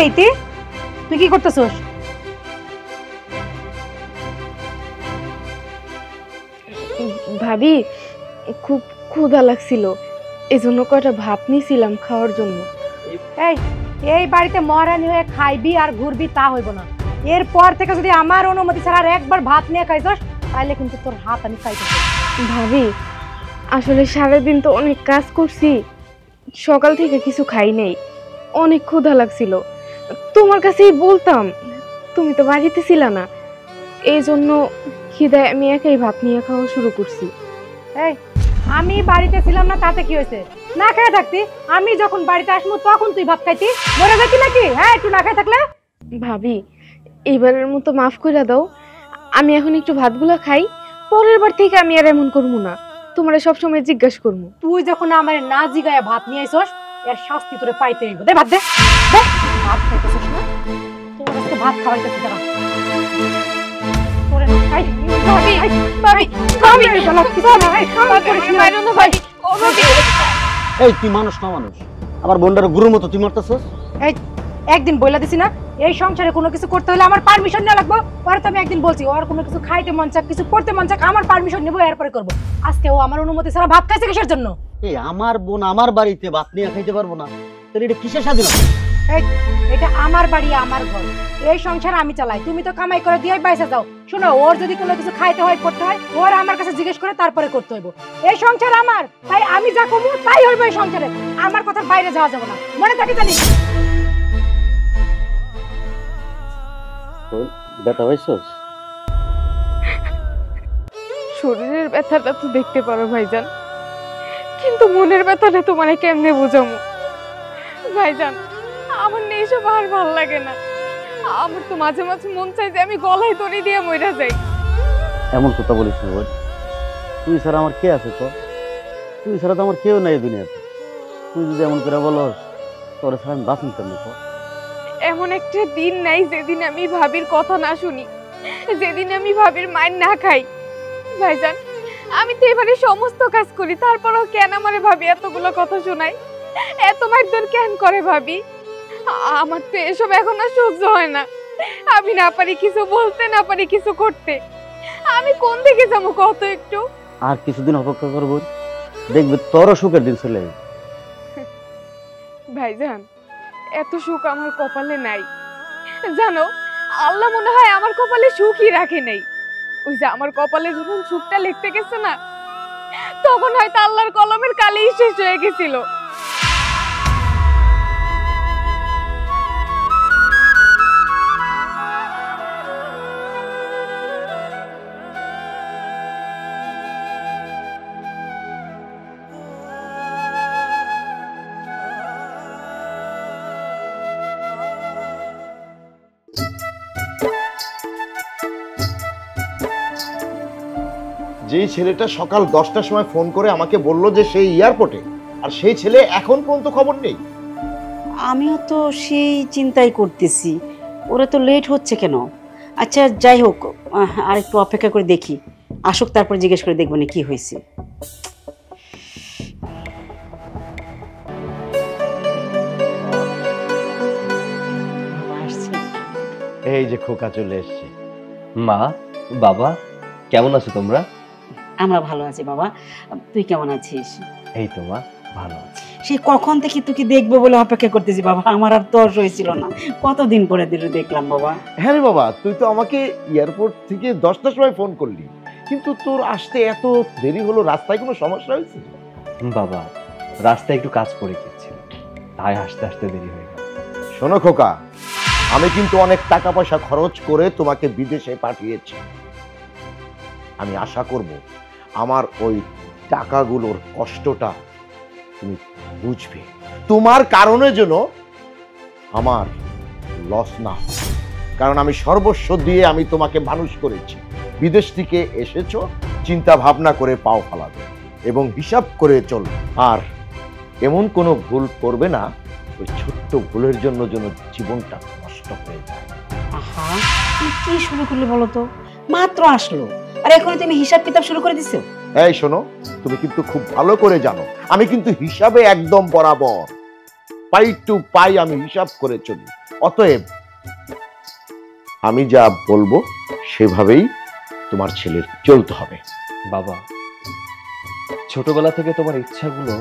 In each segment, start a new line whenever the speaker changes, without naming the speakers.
এইতে তুই কি করতেছস?
ভাবি খুব ক্ষুধা লাগছিল, এজন্য কয়টা ভাত নিয়েছিলাম খাওয়ার জন্য।
এই এই বাড়িতে মহারানী হয়ে খাইবি আর ঘুরবি তা হইব না। এরপর থেকে যদি আমার অনুমতি ছাড়া আর একবার ভাত নিয়ে খাইছস তাহলে কিন্তু তোর হাত আমি খাইতে।
ভাবি আসলে সারাদিন তো অনেক কাজ করছি, সকাল থেকে কিছু খাই নাই, অনেক ক্ষুধা লাগছিল। তোমার কাছেই বলতাম, তুমি তো বাড়িতে ছিল না, এই জন্য খিদায় আমি একাই ভাত নিয়ে খাওয়া শুরু করছি।
এই আমি বাড়িতে ছিলাম না তাতে কি হয়েছে? না খেয়ে থাকতি, আমি যখন বাড়িতে আসবো তখন তুই ভাত খাইতি, মরে যাইতি নাকি? হ্যাঁ, একটু না খেয়ে থাকলে।
ভাবি এবারের মতো মাফ করে দাও, আমি এখন একটু ভাতগুলা খাই, পরের বার থেকে আমি আর এমন করবো না, তোমরা সবসময় জিজ্ঞাসা করবো।
তুই যখন আমার না জিগায় ভাত নিয়ে আইছস এর শাস্তি তোরে পাইতে হইব। দে ভাত দে, দে ভাত খাইতেছস না? তোর আজকে ভাত খাওয়াইতেছি দাঁড়া। তোরে না খাই ভাবি ভাবি ভাবি চলো কিছু না ভাই খাওয়া করিস না বাইরে না ভাই। ও ভাবি
এই তুই মানুষ না মানুষ, আমার বোনটার গুরুর মতো তুই মারতেছস।
এই একদিন বইলা দিছি না এই সংসারে কোনো কিছু করতে হলে আমার পারমিশন নেওয়া লাগবে। পরে তো আমি একদিন বলছি ওর কোনো কিছু খাইতে মন চাক, কিছু করতে মন চাক, আমার পারমিশন নেবো, এরপরে করবো। আজকে ও আমার অনুমতি ছাড়া ভাত খাইছে কিসের জন্য?
এই আমার বোন আমার বাড়িতে ভাত নিয়ে খাইতে পারবো না, তোর এটা কিসের স্বাধীনতা?
এই এটা আমার বাড়ি, আমার ঘর, এই সংসার আমি চালাই, তুমি তো কামাই করে দিয়ে বাইসা যাও। শোনো, ওর যদি কোনো কিছু খাইতে হয় করতে হয় ওর আমার কাছে জিজ্ঞেস করে তারপরে করতে হইব। এই সংসার আমার, তাই আমি যা কমু তাই হইব এই সংসারে, আমার কথার বাইরে যাওয়া যাবে না, মনে থাকে জানিস।
ব্যথা পাইছস?
শরীরের ব্যথাটা তো দেখতে পারো ভাইজান, কিন্তু মনের ব্যথাটা তোমার কেমনে বুঝামু ভাইজান? আমার নেই সব আর ভালো লাগে না, আমার তো মাঝে মাঝে মন চাই যে আমি গলায় দড়ি দিয়ে মইরা যাই।
এমন কথা বলিস না বোন, তুই ছাড়া আমার কে আছে? তো তুই ছাড়া তো আমার কেউ নাই দুনিয়াতে। তুই যদি এমন করে বলস তোর ছাড়া আমি বাঁচুন কেমন?
এমন একটা দিন নাই যেদিন আমি ভাবির কথা না শুনি, যেদিন আমি ভাবির মাইর না খাই। ভাইজান আমি তো এবারে সমস্ত কাজ করি, তারপরেও কেন আমারে ভাবি এতগুলো কথা শোনাই, এত মারধর কেন করে ভাবি? আমার তো এসব এখন আর সহ্য হয় না। আমি না পারি কিছু বলতে, না পারি কিছু করতে, আমি কোন দিকে যাবো কত? একটু
আর কিছুদিন অপেক্ষা করবো, দেখবে তোরও সুখের দিন চলে যাবে।
ভাইজান এত সুখ আমার কপালে নাই, জানো আল্লাহ মনে হয় আমার কপালে সুখই রাখে নাই। ওই যে আমার কপালে যখন সুখটা লিখতে গেছে না, তখন হয়তো আল্লাহর কলমের কালিই শেষ হয়ে গেছিল।
যেই ছেলেটা সকাল 10টার সময় ফোন করে আমাকে বলল যে সেই এয়ারপোর্টে, আর সেই ছেলে এখন পর্যন্ত খবর নেই।
আমিও তো সেই চিন্তাই করতেছি, ওরা তো লেট হচ্ছে কেন। আচ্ছা যাই হোক, আর একটু অপেক্ষা করে দেখি, আসুক তারপর জিজ্ঞেস করে দেখবো না কি হয়েছে।
এই যে খোকা চলে এসছে।
মা, বাবা, কেমন আছো তোমরা?
আমরা ভালো আছি বাবা, তুই কেমন আছিস?
এই তো মা, ভালো আছি।
সেই কখন থেকে তোকে দেখবো বলে অপেক্ষা করতেছি বাবা, আমার আর তর হয়েছিল না, কতদিন পরে দেখলাম বাবা।
হ্যাঁ রে বাবা, তুই তো আমাকে এয়ারপোর্ট থেকে 10টার সময় ফোন করলি, কিন্তু তোর আসতে এত দেরি হলো, রাস্তায় কোনো সমস্যা হয়েছে?
বাবা, রাস্তায় একটু কাজ পড়ে গিয়েছিল, তাই আসতে আসতে দেরি হয়ে গেল।
শোনো খোকা, আমি কিন্তু অনেক টাকা পয়সা খরচ করে তোমাকে বিদেশে পাঠিয়েছি। আমি আশা করব আমার ওই টাকাগুলোর কষ্টটা তুমি বুঝবে, তোমার কারণে যেন আমার লস না হয়। কারণ আমি সর্বস্ব দিয়ে আমি তোমাকে মানুষ করেছি, বিদেশ থেকে এসেছো চিন্তা ভাবনা করে পাও ফালাবে এবং হিসাব করে চলবে, আর এমন কোনো ভুল করবে না ওই ছোট্ট ভুলের জন্য যেন জীবনটা নষ্ট হয়ে যায়।
আহা, তুই কি শুরু করলি বলো তো? মাত্র আসলো আর এখন তুমি হিসাব কিতাব শুরু করে দিছো।
এই শোনো, তুমি কিন্তু খুব ভালো করে জানো আমি কিন্তু হিসাবে একদম বরাবর, পাই টু পাই আমি হিসাব করে চলি। অতএব আমি যা বলবো সেভাবেই তোমার ছেলের চলতে হবে।
বাবা, ছোটবেলা থেকে তোমার ইচ্ছাগুলো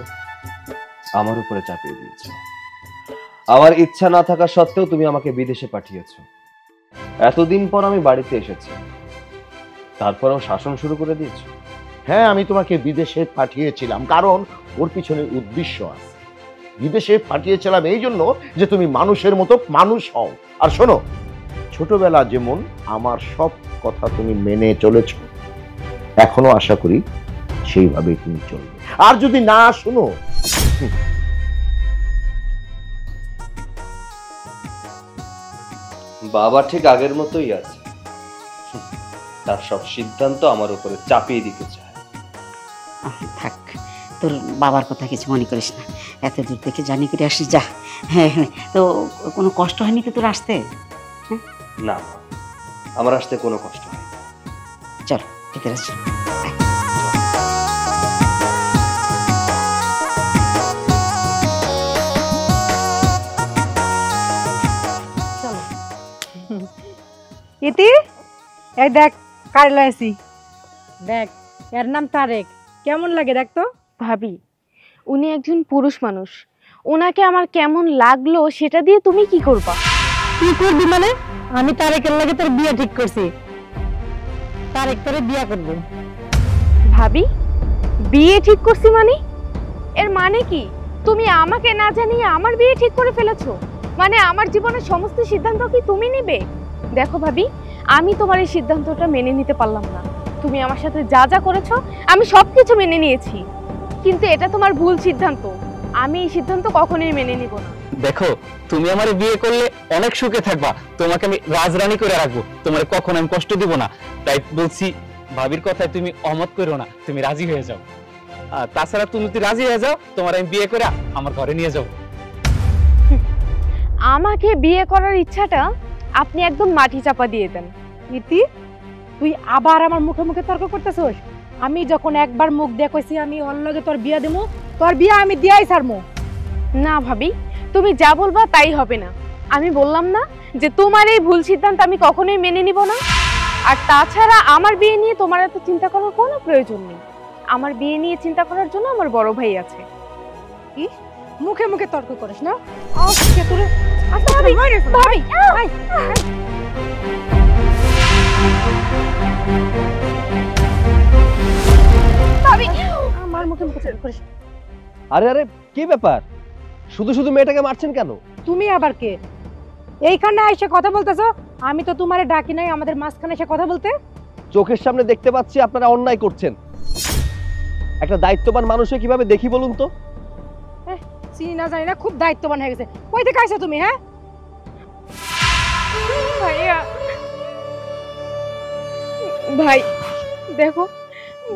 আমার উপরে চাপিয়ে দিয়েছো। আমার ইচ্ছা না থাকা সত্ত্বেও তুমি আমাকে বিদেশে পাঠিয়েছো। এতদিন পর আমি বাড়িতে এসেছি, তারপরেও শাসন শুরু করে দিয়েছো।
হ্যাঁ, আমি তোমাকে বিদেশে পাঠিয়েছিলাম কারণ ওর পিছনে উদ্দেশ্য আছে। বিদেশে পাঠিয়েছিলাম এই জন্য যে তুমি মানুষের মতো মানুষ হও। আর শোনো, ছোটবেলা যেমন আমার সব কথা তুমি মেনে চলেছ, এখনো আশা করি সেইভাবেই তুমি চলবে। আর যদি না শোনো,
বাবা ঠিক আগের মতোই আছে, তার সব সিদ্ধান্ত আমার উপরে চাপিয়ে দিতে চায়।
থাক, তোর বাবার কথা কিছু মনে করিস না, এত দূর থেকে জানি করে আসিস, যা। হ্যাঁ হ্যাঁ, তো কোনো কষ্ট হয়নি তো তোর আসতে?
না, আমার আসতে কোনো কষ্ট হয়।
চল ভিতরে চল।
ইতি, এই দেখ কারে লয়েছি, দেখ এর নাম তারেক। কেমন লাগে দেখ তো।
ভাবি, উনি একজন পুরুষ মানুষ, ওনাকে আমার কেমন লাগলো সেটা দিয়ে তুমি কি করবা?
কি করবি মানে? আমি তারেকের লাগে তোর বিয়ে ঠিক করছি, তারেক তোরে বিয়ে করবো।
ভাবি, বিয়ে ঠিক করছি মানে? এর মানে কি? তুমি আমাকে না জানিয়ে আমার বিয়ে ঠিক করে ফেলেছো? মানে আমার জীবনের সমস্ত সিদ্ধান্ত কি তুমি নিবে? দেখো ভাবি, আমি তোমার এই সিদ্ধান্তটা মেনে নিতে পারলাম না। তুমি আমার সাথে যা যা করেছো আমি সবকিছু মেনে নিয়েছি, কিন্তু এটা তোমার ভুল সিদ্ধান্ত। আমি এই সিদ্ধান্ত কখনোই মেনে নিব না।
দেখো, তুমি আমার বিয়ে করলে অনেক সুখে থাকবা, তোমাকে আমি রাজরানী করে রাখবো, তোমার কখনো আমি কষ্ট দিব না। তাই বলছি, ভাবির কথায় তুমি অমত করো না, তুমি রাজি হয়ে যাও। আর তাছাড়া তুমি যদি রাজি হয়ে যাও, তোমার আমি বিয়ে করে আমার ঘরে নিয়ে যাবো।
আমাকে বিয়ে করার ইচ্ছাটা আপনি একদম মাটি চাপা দিয়ে দেন।
ইতি, তুই আবার আমার মুখে মুখে তর্ক করতেছস। আমি যখন একবার মুখ দিয়ে কইছি আমি ওর লগে তোর বিয়া দেবো, তোর বিয়া আমি দিয়াই ছাড়মু।
না ভাবি, তুমি যা বলবা তাই হবে না। আমি বললাম না যে তোমার এই ভুল সিদ্ধান্ত আমি কখনোই মেনে নিব না। আর তাছাড়া আমার বিয়ে নিয়ে তোমার এত চিন্তা করার কোনো প্রয়োজন নেই। আমার বিয়ে নিয়ে চিন্তা করার জন্য আমার বড় ভাই আছে।
মুখে মুখে তর্ক করিস না। আজকে তোরে আচ্ছা
ভাবি, ভাবি, ভাবি,
আমার মুখে মুখে তর্ক করিস।
আরে আরে, কি ব্যাপার? শুধু শুধু মেয়েটাকে মারছেন কেন?
তুমি আবার কে? এইখানে এসে কথা বলতেছো? আমি তো তোমারে ডাকি নাই আমাদের মাঝখানে এসে কথা বলতে।
চোখের সামনে দেখতে পাচ্ছি আপনারা অন্যায় করছেন। একটা দায়িত্ববান মানুষে কিভাবে দেখি বলুন তো?
চিনি না জানি না, খুব দায়িত্ববান হয়ে গেছে। কই থেকে আইছো তুমি? হ্যাঁ
ভাইয়া, ভাই দেখো,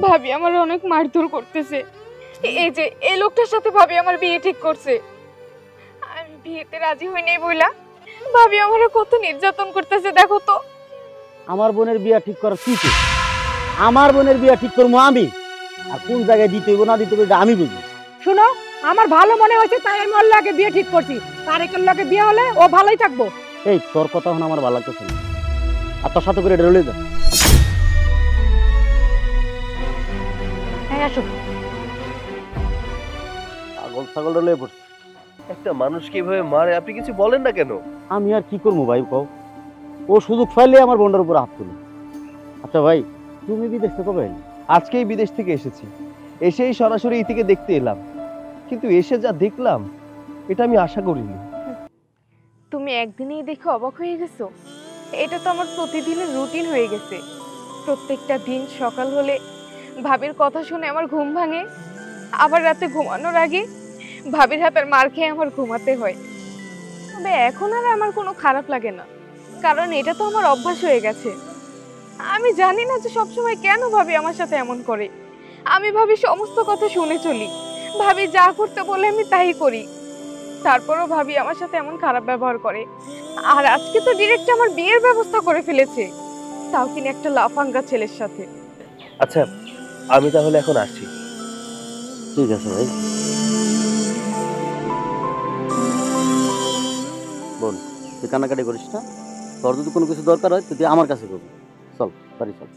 ভাবি আমার অনেক মারধর করতেছে। এই যে এই লোকটার সাথে ভাবি আমার বিয়ে ঠিক করছে। আমি বিয়েতে রাজি হই নাই বইলা ভাবি আমারে কত নির্যাতন করতেছে দেখো তো।
আমার বোনের বিয়া ঠিক করার কি? আমার বোনের বিয়া ঠিক করবো আমি, আর কোন জায়গায় দিতে হইব না দিতে হইব এটা আমি বুঝবো।
শুনো, আমার ভালো মনে হয়েছে তাই আমি ওর লাগে বিয়ে ঠিক করছি। তারেকের লাগে বিয়ে হলে ও ভালোই থাকবো।
এই তোর কথা এখন আমার ভালো লাগতেছে না, আর তোর সাথে করে এটা রইলে যা।
হ্যাঁ আসো।
পাগল ছাগল রইলে পড়ছে।
একটা মানুষকে এভাবে মারে, আপনি কিছু বলেন না কেন?
আমি আর কি করবো ভাই কও? ও সুযোগ পাইলে আমার বোনের উপর হাত তুলে। আচ্ছা ভাই, তুমি বিদেশ থেকে কবে এলে?
আজকেই বিদেশ থেকে এসেছি, এসেই সরাসরি ইতিকে দেখতে এলাম, কিন্তু এসে যা দেখলাম এটা আমি আশা করিনি।
তুমি একদিনেই দেখে অবাক হয়ে গেছো? এটা তো আমার প্রতিদিনের রুটিন হয়ে গেছে। প্রত্যেকটা দিন সকাল হলে ভাবির কথা শুনে আমার ঘুম ভাঙে, আবার রাতে ঘুমানোর আগে ভাবির হাতের মার খেয়ে আমার ঘুমাতে হয়। তবে এখন আর আমার কোনো খারাপ লাগে না, কারণ এটা তো আমার অভ্যাস হয়ে গেছে। আমি জানি না যে সবসময় কেন ভাবি আমার সাথে এমন করে। আমি ভাবি সমস্ত কথা শুনে চলি, ভাবি যা করতে বলে আমি তাই করি, তারপরও ভাবি আমার সাথে এমন খারাপ ব্যবহার করে। আর আজকে তো ডিরেক্ট আমার বিয়ের ব্যবস্থা করে ফেলেছে, তাও কিনা একটা লাফাঙ্গা ছেলের সাথে।
আচ্ছা, আমি তাহলে এখন আসছি।
ঠিক আছে ভাই। বোন, তুই কান্নাকাটি করিস না। তোর যদি কোনো কিছু দরকার হয় তুই আমার কাছে করবি। চল বাড়ি চল।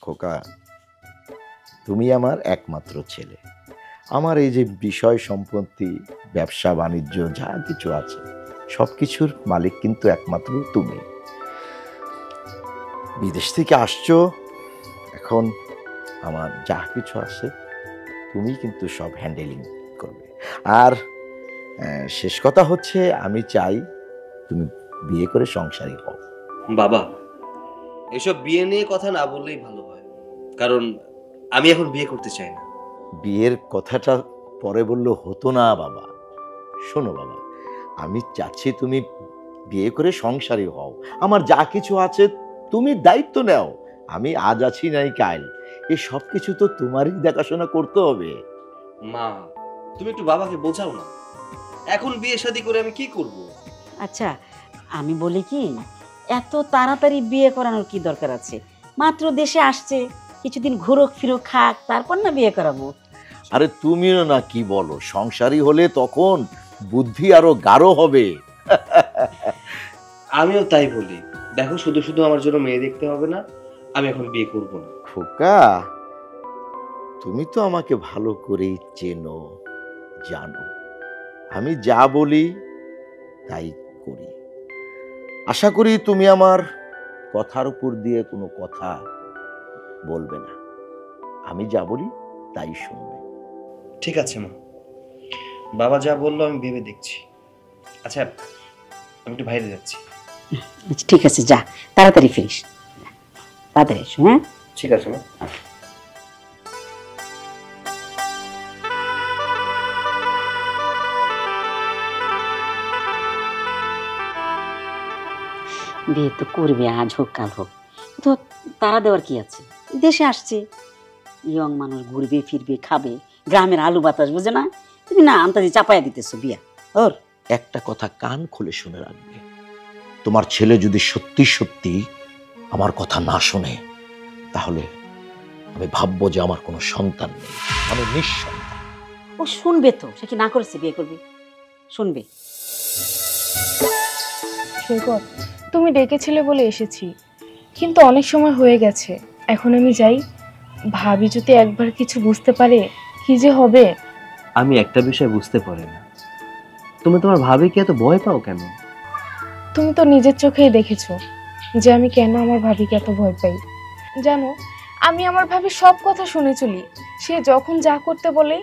খোকা, তুমি আমার একমাত্র ছেলে। আমার এই যে বিষয় সম্পত্তি, ব্যবসা বাণিজ্য যা কিছু আছে সব কিছুর মালিক কিন্তু একমাত্র তুমি। বিদেশ থেকে আসছো, এখন আমার যা কিছু আছে তুমি কিন্তু সব হ্যান্ডেলিং করবে। আর শেষ কথা হচ্ছে, আমি চাই তুমি বিয়ে করে সংসারী হও।
বাবা, এসব বিয়ে নিয়ে কথা না বললেই ভালো হয়, কারণ আমি এখন বিয়ে করতে চাই না।
বিয়ের কথাটা পরে বললেও হতো না বাবা। শোনো বাবা, আমি চাচ্ছি তুমি বিয়ে করে সংসারী হও। আমার যা কিছু আছে তুমি দায়িত্ব নাও। আমি আজ আছি নাই কাল, এই সব কিছু তো তোমারই দেখাশোনা করতে হবে।
মা, তুমি একটু বাবাকে বোঝাও না। এখন বিয়ে শাদী করে আমি কি করব?
আচ্ছা আমি বলি কি, এত তাড়াতাড়ি বিয়ে করানোর কি দরকার আছে? মাত্র দেশে আসছে, কিছুদিন ঘুরোক ফিরোক খাক, তারপর না বিয়ে করাবো।
আরে তুমিও না কি বলো, সংসারী হলে তখন বুদ্ধি আরো গাঢ় হবে।
আমিও তাই বলি। দেখো, শুধু শুধু আমার জন্য মেয়ে দেখতে হবে না, আমি এখন বিয়ে করব না।
খোকা, তুমি তো আমাকে ভালো করেই চেনো, জানো আমি যা বলি তাই করি। আশা করি তুমি আমার কথার উপর দিয়ে কোনো কথা বলবে না। আমি যা বলি তাই শুনবে।
ঠিক আছে মা, বাবা যা বললো আমি ভেবে দেখছি। আচ্ছা, আমি একটু বাইরে যাচ্ছি।
আচ্ছা ঠিক আছে, যা তাড়াতাড়ি ফিরিস, তাড়াতাড়ি এসো। হ্যাঁ
ঠিক আছে মা।
বিয়ে তো করবে, আজ হোক কাল হোক, তো তারা দেওয়ার কি আছে? দেশে আসছে, ইয়ং মানুষ ঘুরবে ফিরবে খাবে, গ্রামের আলু বাতাস বুঝে না? তুমি না আন্তাজি চাপাইয়া দিতেছো বিয়া ওর।
একটা কথা কান খুলে শুনে রাখবে, তোমার ছেলে যদি সত্যি সত্যি আমার কথা না শোনে, তাহলে আমি ভাববো যে আমার কোনো সন্তান নেই, আমি নিঃসন্তান।
ও শুনবে তো, সে কি না করেছে বিয়ে করবে? শুনবে।
সৈকত, তুমি ডেকেছিলে বলে এসেছি, কিন্তু অনেক সময় হয়ে গেছে, এখন আমি যাই। ভাবি যদি একবার কিছু বুঝতে পারে, কি যে হবে।
আমি একটা বিষয় বুঝতে পারি না, তুমি তোমার ভাবিকে এত ভয় পাও কেন?
তুমি তো নিজের চোখেই দেখেছো যে আমি কেন আমার ভাবিকে এত ভয় পাই। জানো, আমি আমার ভাবির সব কথা শুনে চলি। সে যখন যা করতে বলে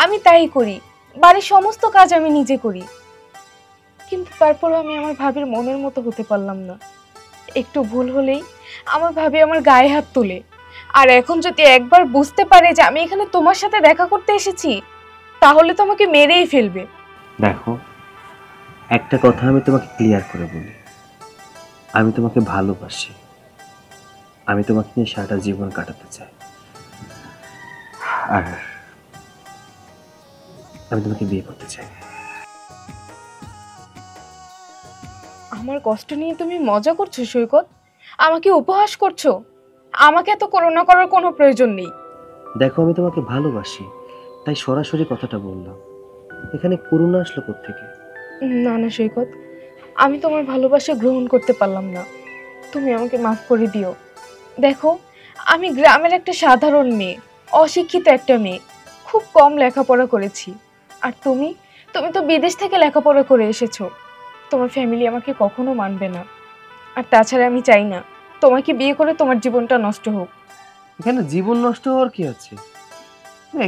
আমি তাই করি, বাড়ির সমস্ত কাজ আমি নিজে করি, কিন্তু তারপরও আমি আমার ভাবির মনের মতো হতে পারলাম না। একটু ভুল হলেই আমার ভাবি আমার গায়ে হাত তোলে। আর এখন যদি একবার বুঝতে পারে যে আমি এখানে তোমার সাথে দেখা করতে এসেছি, তাহলে তো আমাকে মেরেই ফেলবে।
দেখো, একটা কথা আমি তোমাকে ক্লিয়ার করে বলি, আমি তোমাকে ভালোবাসি। আমি তোমাকে নিয়ে সারাটা জীবন কাটাতে চাই, আর আমি তোমাকে বিয়ে করতে চাই।
আমার কষ্ট নিয়ে তুমি মজা করছো সৈকত? আমাকে উপহাস করছো? আমাকে এত করুণা করার কোনো প্রয়োজন নেই।
দেখো, আমি তোমাকে ভালোবাসি, তাই সরাসরি কথাটা বললাম। এখানে করুণা আসলো কোত্থেকে?
না না সৈকত, আমি তোমার ভালোবাসা গ্রহণ করতে পারলাম না, তুমি আমাকে মাফ করে দিও। দেখো, আমি গ্রামের একটা সাধারণ মেয়ে, অশিক্ষিত একটা মেয়ে, খুব কম লেখাপড়া করেছি। আর তুমি তুমি তো বিদেশ থেকে লেখাপড়া করে এসেছো, তোমার ফ্যামিলি আমাকে কখনো মানবে না। আর তাছাড়া আমি চাই না তোমাকে বিয়ে করে তোমার জীবনটা নষ্ট হোক।
এখানে জীবন নষ্ট হওয়ার কি আছে?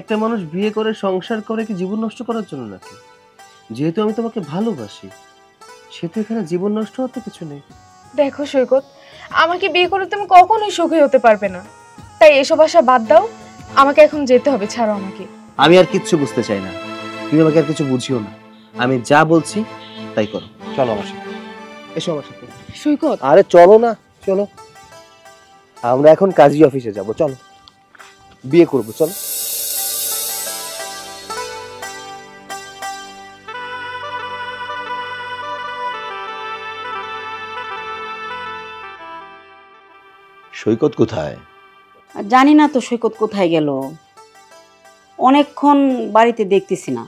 একটা মানুষ বিয়ে করে সংসার করে কি জীবন নষ্ট করার জন্য নাকি? যেহেতু আমি তোমাকে ভালোবাসি, সেহেতু এখানে জীবন নষ্ট হতে কিছু নেই।
দেখো সৈকত, আমাকে বিয়ে করে তুমি কখনোই সুখী হতে পারবে না, তাই এসব আশা বাদ দাও। আমাকে এখন যেতে হবে, ছাড়ো আমাকে।
আমি আর কিচ্ছু বুঝতে চাই না, তুমি আমাকে আর কিছু বুঝিও না। আমি যা বলছি তাই করো। চলো আমার সাথে, এসো আমার সাথে।
সৈকত,
আরে চলো না, চলো। আমরা এখন কাজী অফিসে যাব, চলো বিয়ে করব, চলো।
সৈকত কোথায়?
জানি না তো সৈকত কোথায় গেল, অনেকক্ষণ বাড়িতে দেখতেছি না।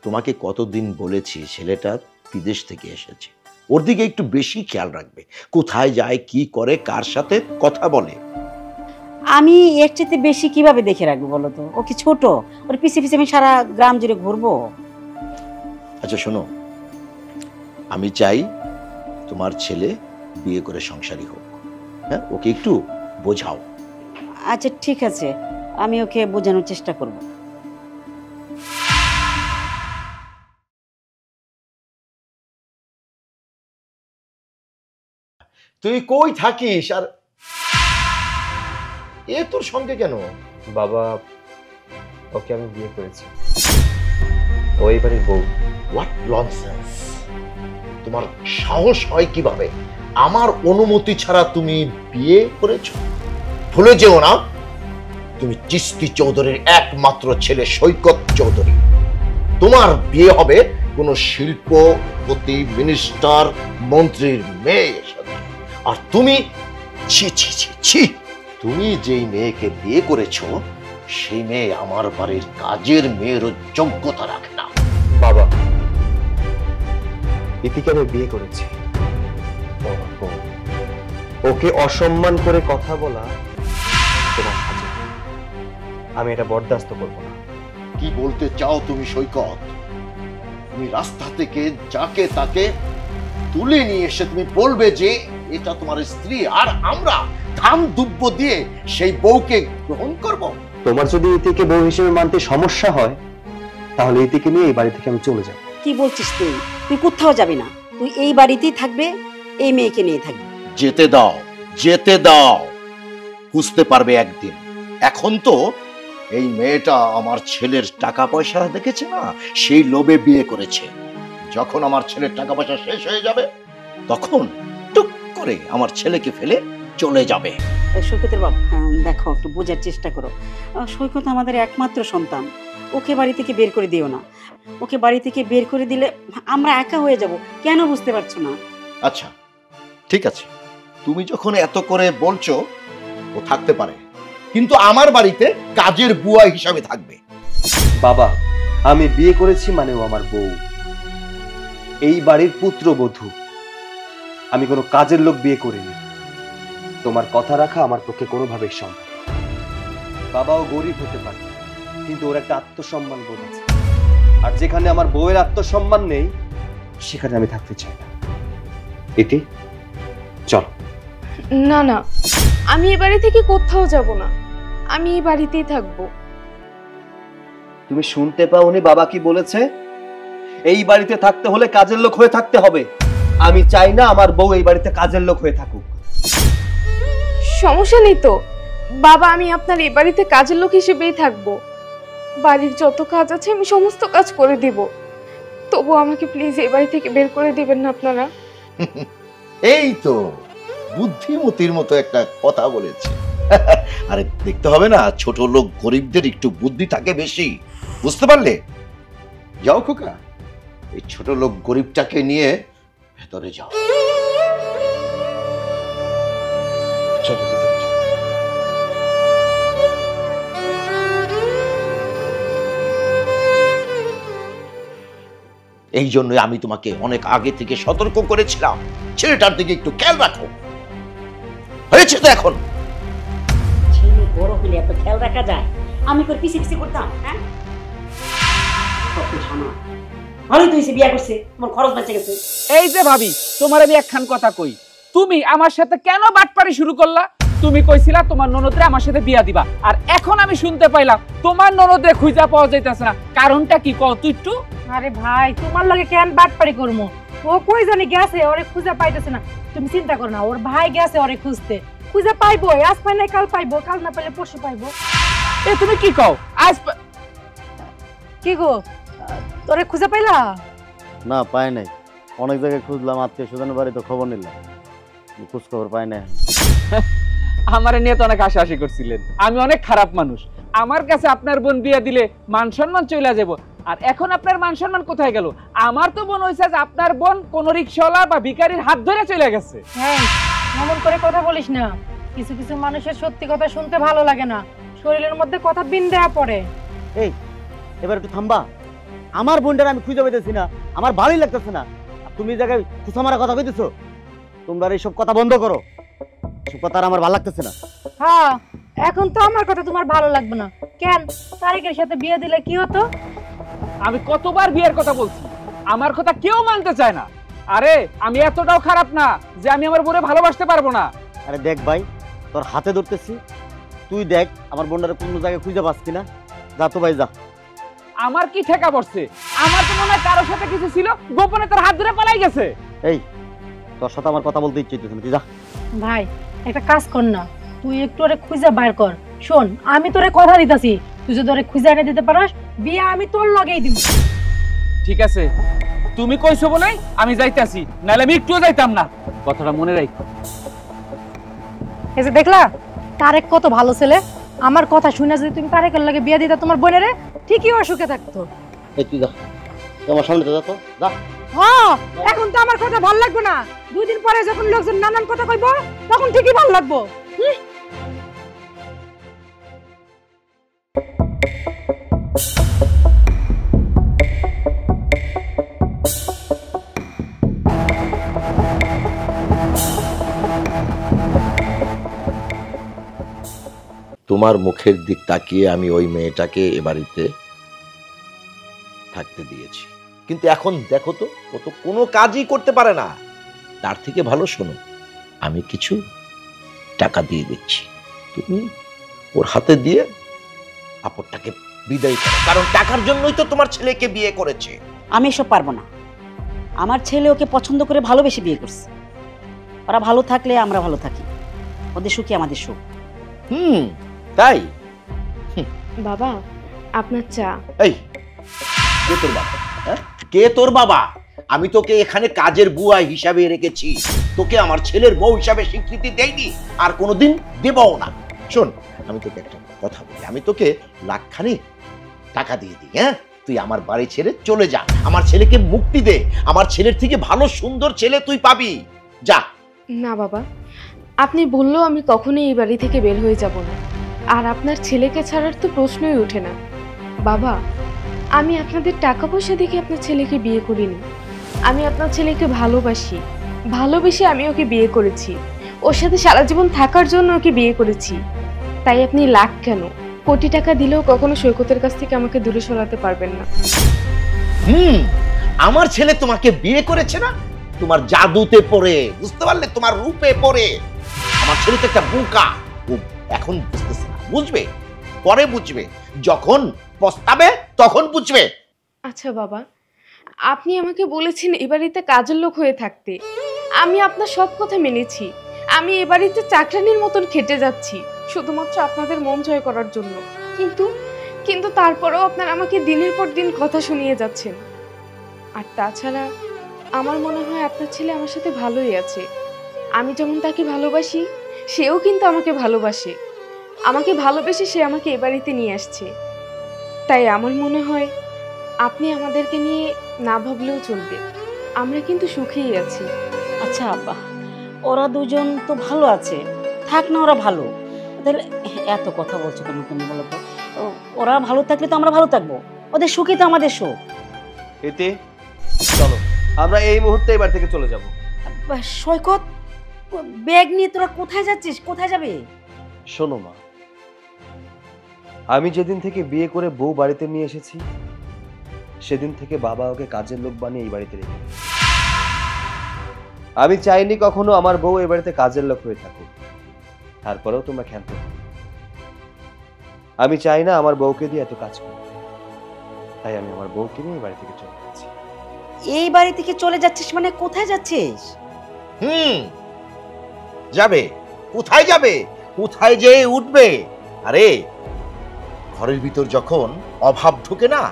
তোমাকে কতদিন বলেছি ছেলেটা বিদেশ থেকে এসেছে, ওর দিকে একটু বেশি খেয়াল রাখবে, কোথায় যায়, কি করে, কার সাথে কথা বলে।
আমি এর চেয়ে বেশি কিভাবে দেখে রাখবো বলো তো? ও কি ছোট? ওর পিছে পিছে আমি সারা গ্রাম জুড়ে ঘুরবো?
আচ্ছা শোনো, আমি চাই তোমার ছেলে বিয়ে করে সংসারী হোক। হ্যাঁ, ওকে একটু বোঝাও।
আচ্ছা ঠিক আছে, আমি ওকে বোঝানোর চেষ্টা করব।
তুই কই থাকিস? আর এ তোর সঙ্গে কেন?
বাবা, ওকে আমি বিয়ে করেছি, ও এই বাড়ির বউ।
What nonsense! তোমার সাহস হয় কিভাবে আমার অনুমতি ছাড়া তুমি বিয়ে করেছো? ভুলে যেও না, তুমি চিস্তি চৌধুরীর একমাত্র ছেলে সৈকত চৌধুরী। তোমার বিয়ে হবে কোনো শিল্পপতি, মিনিস্টার, মন্ত্রীর মেয়ের সাথে। আর তুমি ছি ছি ছি ছি, তুমি যেই মেয়েকে বিয়ে করেছো সেই মেয়ে আমার বাড়ির কাজের মেয়েরও যোগ্যতা রাখে না।
বাবা, ইতিকে আমি বিয়ে করেছি, ওকে অসম্মান করে কথা বলা তোমার সাথে আমি এটা বরদাস্ত করব না।
কি বলতে চাও তুমি সৈকত? তুমি রাস্তা থেকে যাকে তাকে তুলে নিয়ে এসে তুমি বলবে যে এটা তোমার স্ত্রী, আর আমরা ধাম দুব্য দিয়ে সেই বউকে গ্রহণ করব?
তোমার যদি ইতিকে বউ হিসেবে মানতে সমস্যা হয় তাহলে ইতিকে নিয়ে এই বাড়ি থেকে আমি চলে যাব।
কি বলছিস তুই? তুই কোথাও যাবি না, তুই এই বাড়িতেই থাকবে, এই মেয়েকে নিয়ে থাকবি।
যেতে দাও, যেতে দাও, বুঝতে পারবে একদিন। এখন তো এই মেয়েটা আমার ছেলের টাকা পয়সা দেখেছে না, সেই লোভে বিয়ে করেছে। যখন আমার ছেলের টাকা পয়সা শেষ হয়ে যাবে তখন টুক করে আমার ছেলেকে ফেলে চলে যাবে।
সৈকতের বাবা, দেখো একটু বোঝার চেষ্টা করো। সৈকত আমাদের একমাত্র সন্তান, ওকে বাড়ি থেকে বের করে দিও না। ওকে বাড়ি থেকে বের করে দিলে আমরা একা হয়ে যাব। কেন বুঝতে পারছো না?
আচ্ছা ঠিক আছে, তুমি যখন এত করে বলছো, ও থাকতে পারে, কিন্তু আমার বাড়িতে কাজের বুয়া হিসাবে থাকবে।
বাবা, আমি বিয়ে করেছি মানে ও আমার বউ, এই বাড়ির পুত্রবধূ। আমি কোনো কাজের লোক বিয়ে করিনি। তোমার কথা রাখা আমার পক্ষে কোনোভাবেই সম্ভব। বাবাও গরিব হতে পারে, কিন্তু ওর একটা আত্মসম্মান বোধ আছে, আর যেখানে আমার বউয়ের আত্মসম্মান নেই সেখানে আমি থাকতে চাই না। ইতি, চল।
না না, আমি এই বাড়ি থেকে কোথাও যাব না, আমি এই বাড়িতেই থাকবো।
তুমি শুনতে পাওনি বাবা কি বলেছে? এই বাড়িতে থাকতে হলে কাজের লোক হয়ে থাকতে হবে। আমি চাই না আমার বউ এই বাড়িতে কাজের লোক হয়ে থাকুক।
সমস্যা নেই তো বাবা, আমি আপনার এই বাড়িতে কাজের লোক হিসেবেই থাকবো। বাড়ির যত কাজ আছে আমি সমস্ত কাজ করে দিব, তবু আমাকে প্লিজ এই বাড়ি থেকে বের করে দিবেন না আপনারা।
এই তো বুদ্ধিমতির মতো একটা কথা বলেছে। আরে দেখতে হবে না, ছোট লোক গরিবদের একটু বুদ্ধি থাকে বেশি, বুঝতে পারলে? যাও খোকা, এই ছোট লোক গরিবটাকে নিয়ে ভেতরে যাও। চলো ভেতরে যাও। এই জন্যই আমি তোমাকে অনেক আগে থেকে সতর্ক করেছিলাম, ছেলেটার দিকে একটু খেয়াল রাখো। হয়েছে তো এখন?
ছেলে বড় হলে এত খেয়াল রাখা যায়? আমি তোর পিছে পিছে করতাম? হ্যাঁ, ভালোই তো হয়েছে বিয়ে করছে, তোমার খরচ বেঁচে গেছে।
এই যে ভাবি, তোমার আমি একখান কথা কই, তুমি আমার সাথে কেন বাটপারি শুরু করলা? তুমি কইছিলা তোমার ননদরে আমার সাথে বিয়া দিবা, আর এখন আমি শুনতে পাইলাম তোমার ননদরে খুঁজা পাওয়া যাইতেছে না। কারণটা কি কও তুই একটু?
আরে ভাই, তোমার লগে কেন বাটপারি করবো? ও কই জানি গেছে, ওরে খুঁজে পাইতেছে না। তুমি চিন্তা করো না, ওর ভাই গেছে ওরে খুঁজতে, খুঁজে পাইবো। আজ পাই নাই কাল পাইবো, কাল না পাইলে পরশু পাইবো।
এ তুমি কি কও? আজ
কি গো, তোরে খুঁজে পাইলা?
না, পাই নাই। অনেক জায়গায় খুঁজলাম, আত্মীয় স্বজনের বাড়িতে খবর নিলাম, খোঁজ খবর পাই নাই।
আমার নিয়ে তো অনেক হাসাহাসি করছিলেন, আমি অনেক খারাপ মানুষ। আমার কাছে আপনার বোন বিয়ে দিলে মান সম্মান চলে যাব, আর এখন আপনার মান সম্মান কোথায় গেল? আমার তো বোন হইছে যে আপনার বোন কোন রিকশাওয়ালা বা ভিখারির হাত ধরে চলে গেছে।
হ্যাঁ, এমন করে কথা বলিস না। কিছু কিছু মানুষের সত্যি কথা শুনতে ভালো লাগে না, শরীরের মধ্যে কথা বিন দেয়া পড়ে।
এই, এবার একটু থামবা। আমার বোনটার আমি খুঁজে পেতেছি না, আমার ভালোই লাগতেছে না। আর তুমি এই জায়গায় খুঁচা মারা কথা কইতেছো, তোমরা এইসব কথা বন্ধ করো, এসব কথা আর আমার ভালো লাগতেছে না।
হ্যাঁ, এখন তো আমার কথা তোমার ভালো লাগবে না কেন? তারেকের সাথে বিয়ে দিলে কি হতো?
আমি কতবার বিয়ের কথা বলছি, আমার কথা কেউ মানতে চায় না। আরে আমি এতটাও খারাপ না যে আমি আমার বোনে ভালোবাসতে পারবো না।
আরে দেখ ভাই, তোর হাতে ধরতেছি, তুই দেখ আমার বোনটারে কোনো জায়গায় খুঁজে পাস কিনা। যা তো ভাই যা।
আমার কি ঠেকা পড়ছে? আমার তো মনে হয় কারোর সাথে কিছু ছিল, গোপনে তার হাত ধরে পালাই গেছে।
এই তোর সাথে আমার কথা বলতে ইচ্ছে হইতেছে না, তুই যা।
ভাই একটা কাজ কর না, তুই একটু ওরে খুঁজে বাইর কর। শোন, আমি তোরে কথা দিতাছি, তুই যদি ওরে খুঁজে এনে দিতে পারস, বিয়ে আমি তোর লগেই দিব।
ঠিক আছে, তুমি কইছো বলেই আমি যাইতাছি, নাহলে আমি একটুও যাইতাম না। কথাটা মনে রাখো।
এই যে দেখলা তারেক কত ভালো ছেলে, আমার কথা শুনে যদি তুমি তারেকের লগে বিয়ে দিতা তোমার বোনেরে, ঠিকই ও সুখে থাকতো।
এই তুই যা, তোমার সামনে তো যা, তো যা।
হ্যাঁ, এখন তো আমার কথা ভালো লাগবে না, 2 দিন পরে যখন লোকজন নানান কথা কইব তখন ঠিকই ভালো লাগবো।
তোমার মুখের দিক তাকিয়ে আমি ওই মেয়েটাকে এ বাড়িতে থাকতে দিয়েছি, কিন্তু এখন দেখো তো, ও তো কোনো কাজই করতে পারে না। তার থেকে ভালো শোনো, আমি কিছু টাকা দিয়ে দিচ্ছি, তুমি ওর হাতে দিয়ে আপরটাকে বিদায় করো, কারণ টাকার জন্যই তো তোমার ছেলেকে বিয়ে করেছে।
আমি এসব পারবো না। আমার ছেলে ওকে পছন্দ করে ভালোবেসে বিয়ে করছে। ওরা ভালো থাকলে আমরা ভালো থাকি, ওদের সুখী আমাদের সুখ।
তাই?
বাবা, আপনার চা।
এই কে তোর বাবা? হ্যাঁ, কে তোর বাবা? আমি তোকে এখানে কাজের বুয়া হিসাবে রেখেছি, তোকে আমার ছেলের বউ হিসাবে স্বীকৃতি দেইনি, আর কোনোদিন দেবও না। শোন, আমি তোকে একটা কথা বলি, আমি তোকে লাখখানি টাকা দিয়ে দিই, হ্যাঁ, তুই আমার বাড়ি ছেড়ে চলে যা, আমার ছেলেকে মুক্তি দে, আমার ছেলের থেকে ভালো সুন্দর ছেলে তুই পাবি, যা।
না বাবা, আপনি বললেও আমি কখনোই এই বাড়ি থেকে বের হয়ে যাব না, আর আপনার ছেলেকে ছাড়ার তো প্রশ্নই ওঠে না। বাবা, আমি আপনাদের টাকা পয়সা দেখে আপনার ছেলেকে বিয়ে করিনি, আমি আপনার ছেলেকে ভালোবেসে আমি ওকে বিয়ে করেছি, ওর সাথে সারা জীবন থাকার জন্য ওকে বিয়ে করেছি। তাই আপনি লাখ কেন, কোটি টাকা দিলেও কখনো সৈকতের কাছ থেকে আমাকে দূরে সরাতে পারবেন না।
আমার ছেলে তোমাকে বিয়ে করেছে না তোমার জাদুতে পড়ে, বুঝতে পারলে, তোমার রূপে পড়ে। আমার ছেলে তো একটা বোকা, ও এখন বুঝতেছে না, বুঝবে পরে বুঝবে, যখন পস্তাবে তখন বুঝবে।
আচ্ছা বাবা, আপনি আমাকে বলেছেন এ বাড়িতে কাজের লোক হয়ে থাকতে, আমি আপনার সব কথা মেনেছি। আমি এ বাড়িতে চাকরানির মতন খেটে যাচ্ছি শুধুমাত্র আপনাদের মন জয় করার জন্য, কিন্তু তারপরেও আপনারা আমাকে দিনের পর দিন কথা শুনিয়ে যাচ্ছেন। আর তাছাড়া আমার মনে হয় আপনার ছেলে আমার সাথে ভালোই আছে। আমি যেমন তাকে ভালোবাসি, সেও কিন্তু আমাকে ভালোবাসে, আমাকে ভালোবেসে সে আমাকে এ বাড়িতে নিয়ে আসছে। তাই আমার মনে হয় আপনি আমাদেরকে নিয়ে না ভাবলেও চলবে, আমরা কিন্তু সুখেই আছি।
আচ্ছা আব্বা, ওরা দুজন তো ভালো আছে, থাক না, ওরা ভালো। ওদের এত কথা বলছো কেন তুমি বলো তো? ওরা ভালো থাকলে তো আমরা ভালো থাকবো, ওদের সুখই তো আমাদের সুখ।
এতে চলো আমরা এই মুহূর্তে এবার থেকে চলে যাব।
সৈকত, ব্যাগ নিয়ে তোরা কোথায় যাচ্ছিস? কোথায় যাবে?
শোনো মা, আমি যেদিন থেকে বিয়ে করে বউ বাড়িতে নিয়ে এসেছি, সেদিন থেকে বাবা ওকে কাজের লোক বানিয়ে এই বাড়িতে রেখে দিয়েছে। আমি চাইনি কখনো আমার বউ এই বাড়িতে কাজের লোক হয়ে থাকুক, তারপরেও তোমরা ক্ষান্ত। আমি চাই না আমার বউকে দিয়ে এত কাজ করতে, তাই আমি আমার বউকে নিয়ে এই বাড়ি থেকে চলে যাচ্ছি।
এই বাড়ি থেকে চলে যাচ্ছিস মানে কোথায় যাচ্ছিস?
যাবে কোথায়? যাবে কোথায়? যেয়ে উঠবে। আরে ঘরের ভিতর যখন অভাব ঢুকে না,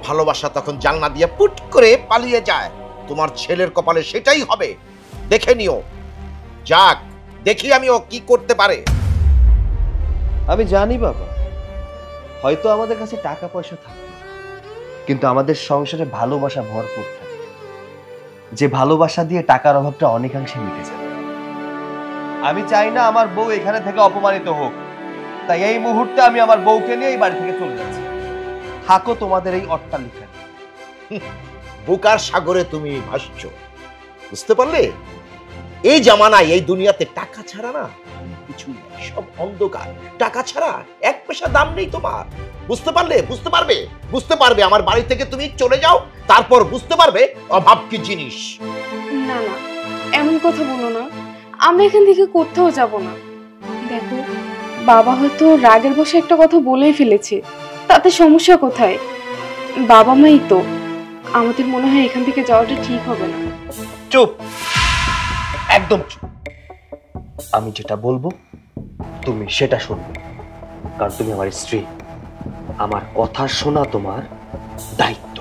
ভালোবাসা তখন জানলা দিয়ে পুট করে পালিয়ে যায়। তোমার ছেলের কপালে সেটাই হবে, দেখে নিও। যাক, দেখি আমি ও কি করতে পারে।
আমি জানি বাবা, হয়তো আমাদের কাছে টাকা পয়সা থাকে, কিন্তু আমাদের সংসারে ভালোবাসা ভরপুর থাকে, যে ভালোবাসা দিয়ে টাকার অভাবটা অনেকাংশে মিটে যাবে। আমি চাই না আমার বউ এখানে থেকে অপমানিত হোক, তাই এই মুহূর্তে আমি আমার বউকে নিয়ে এই বাড়ি থেকে চলে যাচ্ছি। থাকো তোমাদের এই অট্টালিকায়,
বোকার সাগরে তুমি ভাসছো, বুঝতে পারলে? এই জামানায় এই দুনিয়াতে টাকা ছাড়া না কিছু নেই, সব অন্ধকার। টাকা ছাড়া এক পয়সা দাম নেই তোমার, বুঝতে পারলে? বুঝতে পারবে আমার বাড়ি থেকে তুমি চলে যাও, তারপর বুঝতে পারবে অভাব কি জিনিস।
না না, এমন কথা বলো না। আমরা এখান থেকে কোথাও যাব না। দেখো, বাবা হয়তো রাগের বশে একটা কথা বলেই ফেলেছে, তাতে সমস্যা কোথায়? বাবা মাই তো। আমাদের মনে হয় এখান থেকে যাওয়াটা ঠিক হবে না।
চুপ, একদম চুপ। আমি যেটা বলবো তুমি সেটা শুনবে, কারণ তুমি আমার স্ত্রী। আমার কথা শোনা তোমার দায়িত্ব।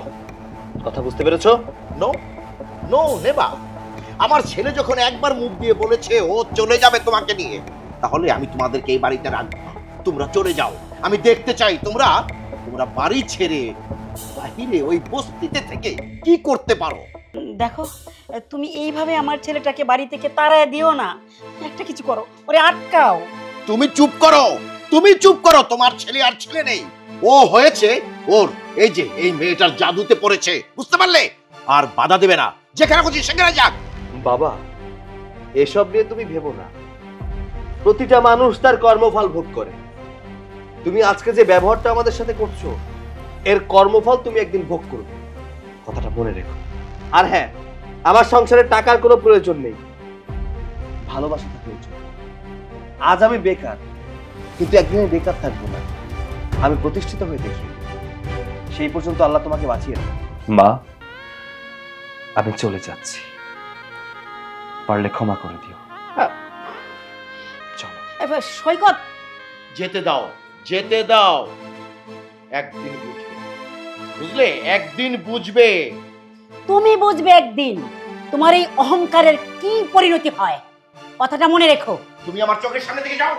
কথা বুঝতে পেরেছো?
নো নো নেবা। আমার ছেলে যখন একবার মুখ দিয়ে বলেছে ও চলে যাবে তোমাকে নিয়ে, তাহলে আমি তোমাদেরকে এই বাড়িতে রাখবো না। তোমরা চলে যাও। আমি দেখতে চাই তোমরা বাড়ি ছেড়ে বাহিরে ওই বস্তিতে থেকে কি করতে পারো।
দেখো, তুমি এইভাবে আমার ছেলেটাকে বাড়ি থেকে তাড়ায় দিও না, একটা কিছু করো, ওরে আটকাও।
তুমি চুপ করো। তোমার ছেলে আর ছেলে নেই, ও হয়েছে ওর এই যে এই মেয়েটার জাদুতে পড়েছে, বুঝতে পারলে? আর বাধা দেবে না, যেখানে খুশি সেখানে যাক।
বাবা, এসব নিয়ে তুমি ভেবো না। প্রতিটা মানুষ তার কর্মফল ভোগ করে। তুমি আজকে যে ব্যবহারটা আমাদের সাথে করছো, এর কর্মফল তুমি একদিন ভোগ করবে, কথাটা মনে রেখো। আর হ্যাঁ, আমার সংসারে টাকার কোনো প্রয়োজন নেই, ভালোবাসাটা প্রয়োজন। আজ আমি বেকার, কিন্তু একদিন আমি বেকার থাকবো না। আমি প্রতিষ্ঠিত হয়ে দেখি, সেই পর্যন্ত আল্লাহ তোমাকে বাঁচিয়ে রাখবে। মা, আমি চলে যাচ্ছি, পারলে ক্ষমা করে দিও। চলো।
এবার সৈকত,
যেতে দাও। একদিন বুঝবে, বুঝলে? একদিন বুঝবে।
তুমি বুঝবে একদিন তোমার এই অহংকারের কি পরিণতি হয়, কথাটা মনে রেখো।
তুমি আমার চোখের সামনে থেকে যাও।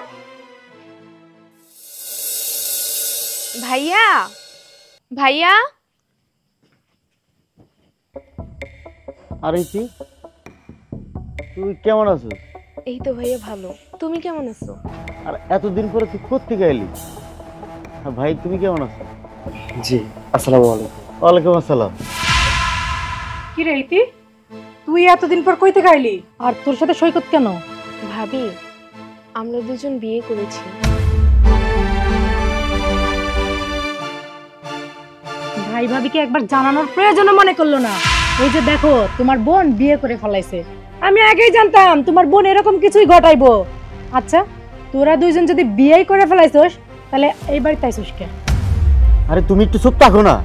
ভাইয়া, ভাইয়া।
আরে তুই কেমন আছো?
এই তো ভাইয়া ভালো, তুমি কেমন আছো?
আর এতদিন পরে তুই কোত্থেকে এলি? ভাই তুমি কেমন আছো?
জি, আসসালামু আলাইকুম।
ওয়ালাইকুম আসসালাম।
কি রে ইতি, তুই এতদিন পর কই থেকে আইলি? আর তোর সাথে সৈকত কেন?
ভাবি, আমরা দুজন বিয়ে করেছি।
ভাই ভাবিকে একবার জানানোর প্রয়োজন মনে করলো না। এই যে দেখো, তোমার বোন বিয়ে করে ফেলাইছে। আমি আগেই জানতাম তোমার বোন এরকম কিছুই ঘটাইবো। আচ্ছা, তোরা দুইজন যদি বিয়েই করে ফেলাইছস, তাহলে এই বাড়িতে আইছস কেন?
আরে তুমি একটু চুপ থাকো না।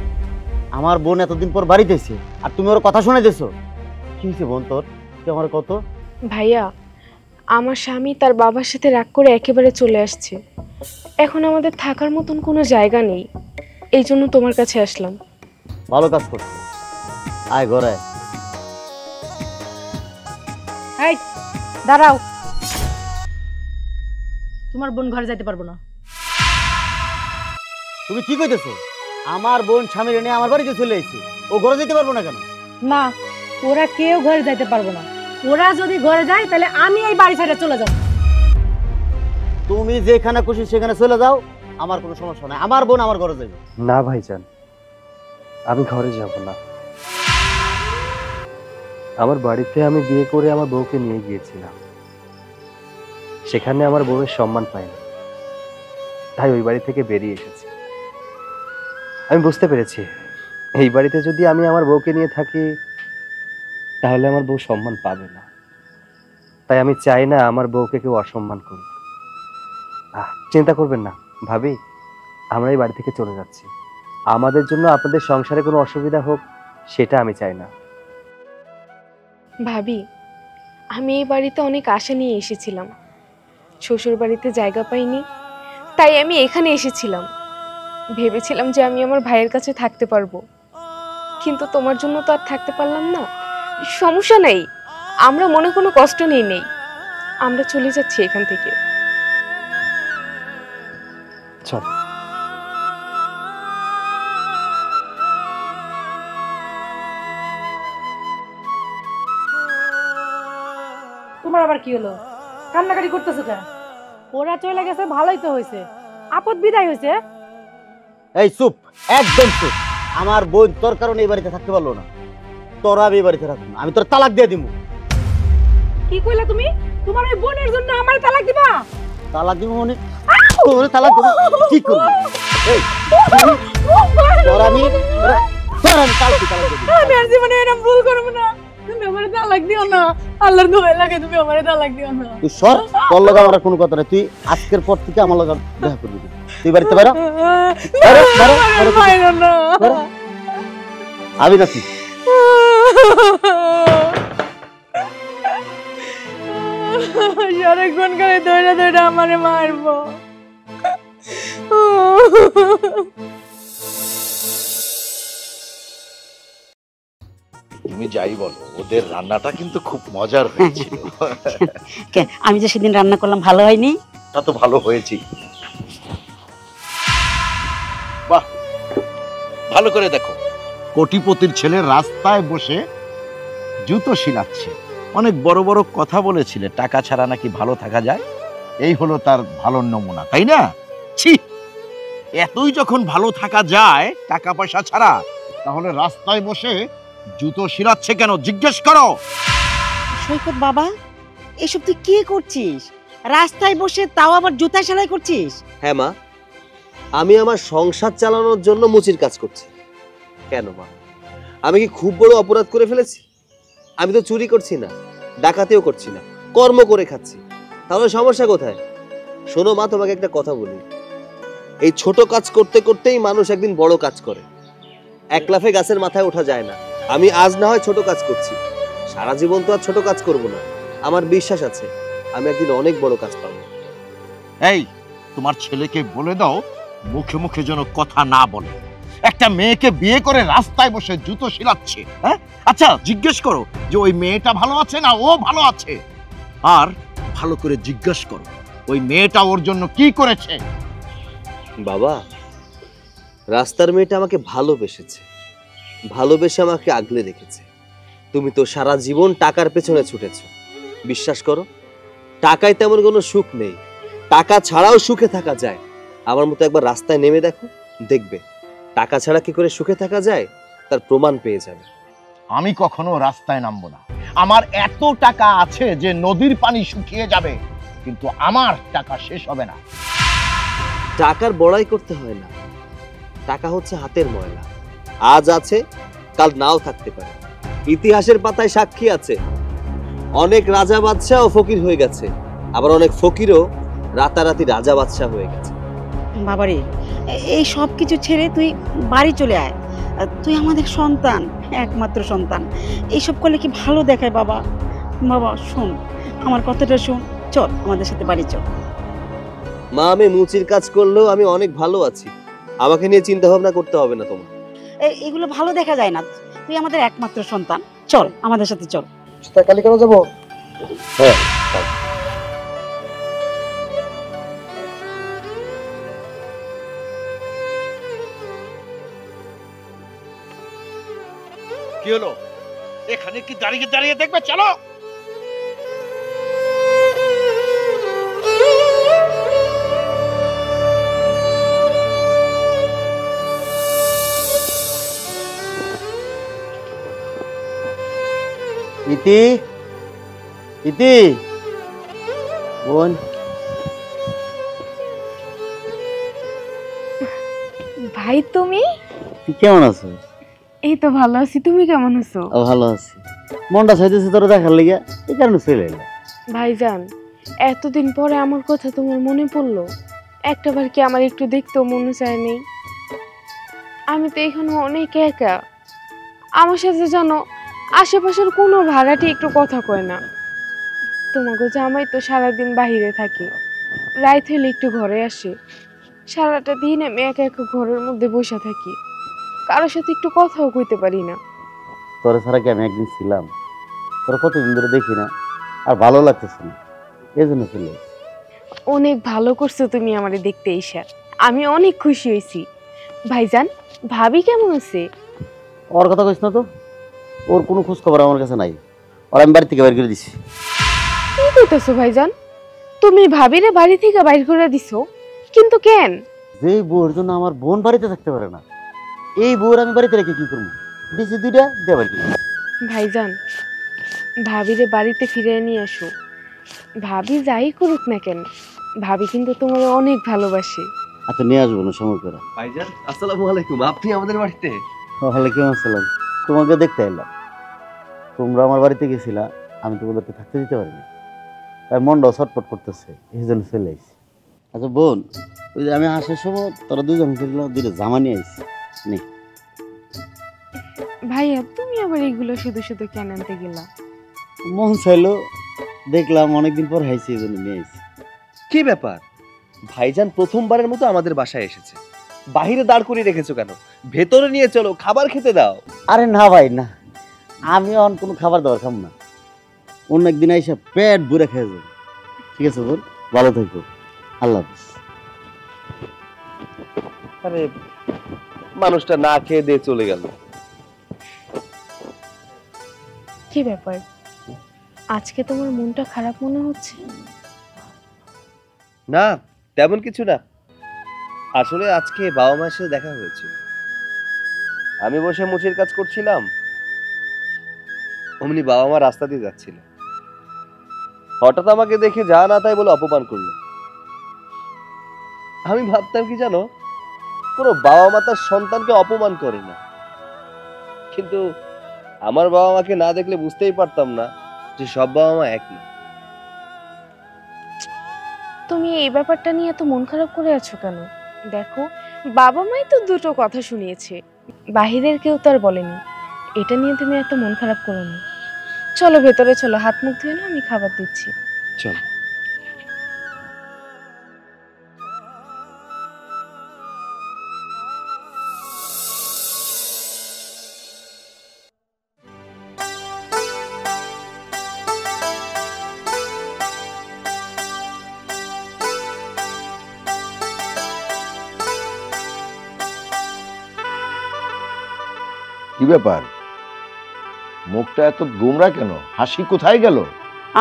আমার বোন এতদিন পর বাড়িতে এসে আর তুমি ওর কথা শুনে দিছো। কি হয়েছে বোন তোর? তুই আমার কত?
ভাইয়া, আমার স্বামী তার বাবার সাথে রাগ করে একেবারে চলে আসছে। এখন আমাদের থাকার মতন কোনো জায়গা নেই, এই জন্য তোমার কাছে আসলাম।
ভালো কাজ করছো, আয় ঘরে।
এই দাঁড়াও, তোমার বোন ঘরে যাইতে পারবো না।
তুমি কি কইতেছো? আমার বোন স্বামী নিয়ে আমার বাড়িতে চলে এসেছে, ও ঘরে যেতে পারবো না কেন?
না, ওরা কেউ ঘরে যাইতে পারবো না। ওরা যদি ঘরে যায় তাহলে আমি এই বাড়ি ছেড়ে চলে যাব।
তুমি যেখানে খুশি সেখানে চলে যাও, আমার কোনো সমস্যা নাই। আমার বোন আমার ঘরে যাবে।
না ভাইজান, আমি ঘরে যাব না। আমার বাড়িতে আমি বিয়ে করে আমার বউকে নিয়ে গিয়েছিলাম, সেখানে আমার বউয়ের সম্মান পাইনি, তাই ওই বাড়ি থেকে বেরিয়ে এসেছি। আমি বুঝতে পেরেছি এই বাড়িতে যদি আমি আমার বউকে নিয়ে থাকি তাহলে আমার বউ সম্মান পাবে না, তাই আমি চাই না আমার বউকে কেউ অসম্মান করুক। চিন্তা করবেন না ভাবি, আমরা এই বাড়ি থেকে চলে যাচ্ছি। আমাদের জন্য আপনাদের সংসারে কোনো অসুবিধা হোক সেটা আমি চাই না।
ভাবি, আমি এই বাড়িতে অনেক আশা নিয়ে এসেছিলাম। শ্বশুর বাড়িতে জায়গা পাইনি, তাই আমি এখানে এসেছিলাম। ভেবেছিলাম যে আমি আমার ভাইয়ের কাছে থাকতে পারবো, কিন্তু তোমার জন্য তো আর থাকতে পারলাম না। সমস্যা নেই, আমরা মনে কোনো কষ্ট নেই, আমরা চলে যাচ্ছি এখান থেকে।
চল।
তোমার আবার কি হলো? কান্নাকাটি করতেছো কেন? ওরা চলে গেছে, ভালোই তো হয়েছে, আপদ বিদায় হয়েছে।
এই চুপ, একদম চুপ। আমার বোন তোর কারণে এই বাড়িতে থাকতে পারলো না, তোরা আমি এই বাড়িতে রাখবো না, আমি তোর তালাক দিয়ে দিব।
কি কইলা তুমি? তোমার ওই বোনের জন্য আমার তালাক দিবা?
তালাক দিব মানে তোর তালাক দিব কি করবি? এই তোরা আমি কালকে তালাক দিব।
আমি আর জীবনে এরকম ভুল করব না। তুমি আমারে তালাক দিও না, আল্লাহর দোহাই লাগে তুমি আমারে তালাক দিও না।
তুই সর, তোর লগে আমার কোনো কথা নাই, তুই আজকের পর থেকে আমার লগে দেখা করবি। তুই বাড়িতে বাইরে আমি নাকি
সারাক্ষণ করে দৌড়া দৌড়া আমারে মারবো।
তুমি যাই বলো, ওদের রান্নাটা কিন্তু খুব মজার হয়েছিল।
আমি যে সেদিন রান্না করলাম ভালো হয়নি?
তা তো ভালো হয়েছে। বাহ, ভালো করে দেখো, কোটিপতির ছেলে রাস্তায় বসে জুতো শিলাচ্ছে। অনেক বড় বড় কথা বলেছিলে, টাকা ছাড়া নাকি ভালো থাকা যায়। এই হলো তার ভালো নমুনা, তাই না? ছি, এতই যখন ভালো থাকা যায় টাকা পয়সা ছাড়া, তাহলে রাস্তায় বসে জুতো শিলাচ্ছে কেন জিজ্ঞেস করো।
সৈকত বাবা, এসব তুই কি করছিস? রাস্তায় বসে তাও আবার জুতা সেলাই করছিস?
হ্যাঁ মা, আমি আমার সংসার চালানোর জন্য মুচির কাজ করছি। কেন মা, আমি কি খুব বড় অপরাধ করে ফেলেছি? আমি তো চুরি করছি না, ডাকাতিও করছি না, কর্ম করে খাচ্ছি। তাহলে সমস্যা কোথায়? শোনো মা, তোমাকে একটা কথা বলি, এই ছোট কাজ করতে করতেই মানুষ একদিন বড় কাজ করে। এক লাফে গাছের মাথায় ওঠা যায় না। আমি আজ না হয় ছোট কাজ করছি, সারা জীবন তো আর ছোট কাজ করব না। আমার বিশ্বাস আছে আমি একদিন অনেক বড় কাজ পাবো।
এই, তোমার ছেলেকে বলে দাও মুখে মুখে যেন কথা না বলে। একটা মেয়েকে বিয়ে করে রাস্তায় বসে জুতো শিলাচ্ছে। হ্যাঁ, আচ্ছা জিজ্ঞেস করো যে ওই মেয়েটা ভালো আছে না ও ভালো আছে, আর ভালো করে জিজ্ঞেস করো ওই মেয়েটা ওর জন্য কি করেছে।
বাবা, রাস্তার মেয়েটা আমাকে ভালোবেসেছে, ভালোবেসে আমাকে আগলে রেখেছে। তুমি তো সারা জীবন টাকার পেছনে ছুটেছো। বিশ্বাস করো, টাকায় তেমন কোনো সুখ নেই, টাকা ছাড়াও সুখে থাকা যায়। আমার মতো একবার রাস্তায় নেমে দেখো, দেখবে টাকা ছাড়া কি করে সুখে থাকা যায় তার প্রমাণ পেয়ে যাবে।
আমি কখনো রাস্তায় নামবো না। আমার এত টাকা আছে যে নদীর পানি শুকিয়ে যাবে, কিন্তু আমার টাকা শেষ হবে না।
টাকার বড়াই করতে হয় না, টাকা হচ্ছে হাতের ময়লা। আজ আছে, কাল নাও থাকতে পারে। ইতিহাসের পাতায় সাক্ষী আছে, অনেক রাজা বাদশাহ ও ফকির হয়ে গেছে, আবার অনেক ফকিরও রাতারাতি রাজা বাদশাহ হয়ে গেছে।
বাবারে, এই সব কিছু ছেড়ে তুই বাড়ি চলে আয়। তুই আমাদের সন্তান, একমাত্র সন্তান। এইসব করলে কি ভালো দেখায় বাবা? বাবা শোন, আমার কথাটা শোন, চল আমাদের সাথে বাড়ি চল।
মা, আমি মুচির কাজ করলেও আমি অনেক ভালো আছি, আমাকে নিয়ে চিন্তা ভাবনা করতে হবে না তোমার।
এগুলো ভালো দেখা যায় না, তুই আমাদের একমাত্র সন্তান। চল আমাদের সাথে চল।
কালি কেন যাবো?
হ্যাঁ, কি হলো? এখানে কি দাঁড়িয়ে দাঁড়িয়ে দেখবে? চলো।
ইতি, ইতি বোন,
ভাই তুমি?
তুই কেমন আছো?
এই তো ভালো আছি, তুমি কেমন আছো?
ভালো আছি। মনটা চাইতেছে তোর দেখার লেগে, এই কারণে চলে এলাম।
ভাইজান, এতদিন পরে আমার কথা তোমার মনে পড়লো? একটাবার কি আমার একটু দেখতেও মনে চায় নেই? আমি তো এখানে অনেক একা। আমার সাথে জানো আশেপাশের কোনো ভাড়াটি একটু কথা কয় না। তোমাকে জামাই তো সারাদিন বাহিরে থাকে, রাত হলে একটু ঘরে আসে। সারাটা দিন আমি একা একা ঘরের মধ্যে বসে থাকি, কারোর সাথে একটু কথাও কইতে পারি না।
তোর ছাড়া কি আমি একদিন ছিলাম? তোর কতদিন ধরে দেখি না, আর ভালো লাগতেছে না, এই জন্য চলে।
অনেক ভালো করছো তুমি আমারে দেখতে এসে, আমি অনেক খুশি হয়েছি। ভাইজান, ভাবি কেমন আছে?
ওর কথা কইস না তো, ওর কোনো খোঁজ খবর আমার কাছে নাই। ওর আমি বাড়ি থেকে বের করে দিছি।
কি কইতাছো ভাইজান? তুমি ভাবিরে বাড়ি থেকে বাইর করে দিছো? কিন্তু কেন?
যে বউর জন্য আমার বোন বাড়িতে থাকতে পারে না, এই বউর আমি বাড়িতে রেখে কি করবো? বেশি দুইটা দেবার কি?
ভাইজান, ভাবিরে বাড়িতে ফিরে নিয়ে আসো। ভাবি যাই করুক না কেন, ভাবি কিন্তু তোমার অনেক ভালোবাসে।
আচ্ছা নিয়ে আসবো না সময় করে।
ভাইজান আসসালামু আলাইকুম, আপনি আমাদের বাড়িতে?
ওয়ালাইকুম আসসালাম। তোমাকে দেখতে এলাম, তোমরা আমার বাড়িতে গেছিলা, আমি তোমাদেরকে থাকতে দিতে পারিনি, তাই মনটাও ছটফট করতেছে, এই জন্য চলে আসছি। আচ্ছা বোন, ওই যে আমি আসার সময় তোরা দুজন দুটো জামা নিয়ে আসছি নে।
ভাইয়া তুমি আবার এগুলো শুধু শুধু কেন আনতে গেলা?
মন চাইলো, দেখলাম অনেকদিন পর হাইছি, এই জন্য নিয়ে আসছি।
কি ব্যাপার, ভাইজান প্রথমবারের মতো আমাদের বাসায় এসেছে, বাহিরে দাঁড় করিয়ে রেখেছো কেন? ভেতরে নিয়ে চলো, খাবার খেতে দাও।
আরে না ভাই না, আমি অন কোনো খাবার দাবার খাম না, অন্য একদিন আইসা পেট ভরে খেয়ে যাবো। ঠিক আছে বোন, ভালো থাকো, আল্লাহ হাফিজ।
আরে মানুষটা না খেয়ে দিয়ে চলে গেল।
কি ব্যাপার, আজকে তোমার মনটা খারাপ মনে হচ্ছে?
না তেমন কিছু না, আসলে আজকে বাবা মায়ের সাথে দেখা হয়েছে। আমি বসে মুচির কাজ করছিলাম, অমনি বাবা মা রাস্তা দিয়ে যাচ্ছিল, হঠাৎ আমাকে দেখে যা না তাই বলে অপমান করলো। আমি ভাবতাম কি জানো, কোনো বাবা মা তার সন্তানকে অপমান করে না, কিন্তু আমার বাবা মাকে না দেখলে বুঝতেই পারতাম না যে সব বাবা মা এক না।
তুমি এই ব্যাপারটা নিয়ে এত মন খারাপ করে আছো কেন? দেখো, বাবা মাই তো দুটো কথা শুনিয়েছে, বাহিরের কেউ তো আর বলেনি। এটা নিয়ে তুমি এত মন খারাপ করো না। চলো ভেতরে চলো, হাত মুখ ধুয়ে না, আমি খাবার দিচ্ছি।
চলো।
কি ব্যাপার, মুখটা এত গোমরা কেন? হাসি কোথায় গেল?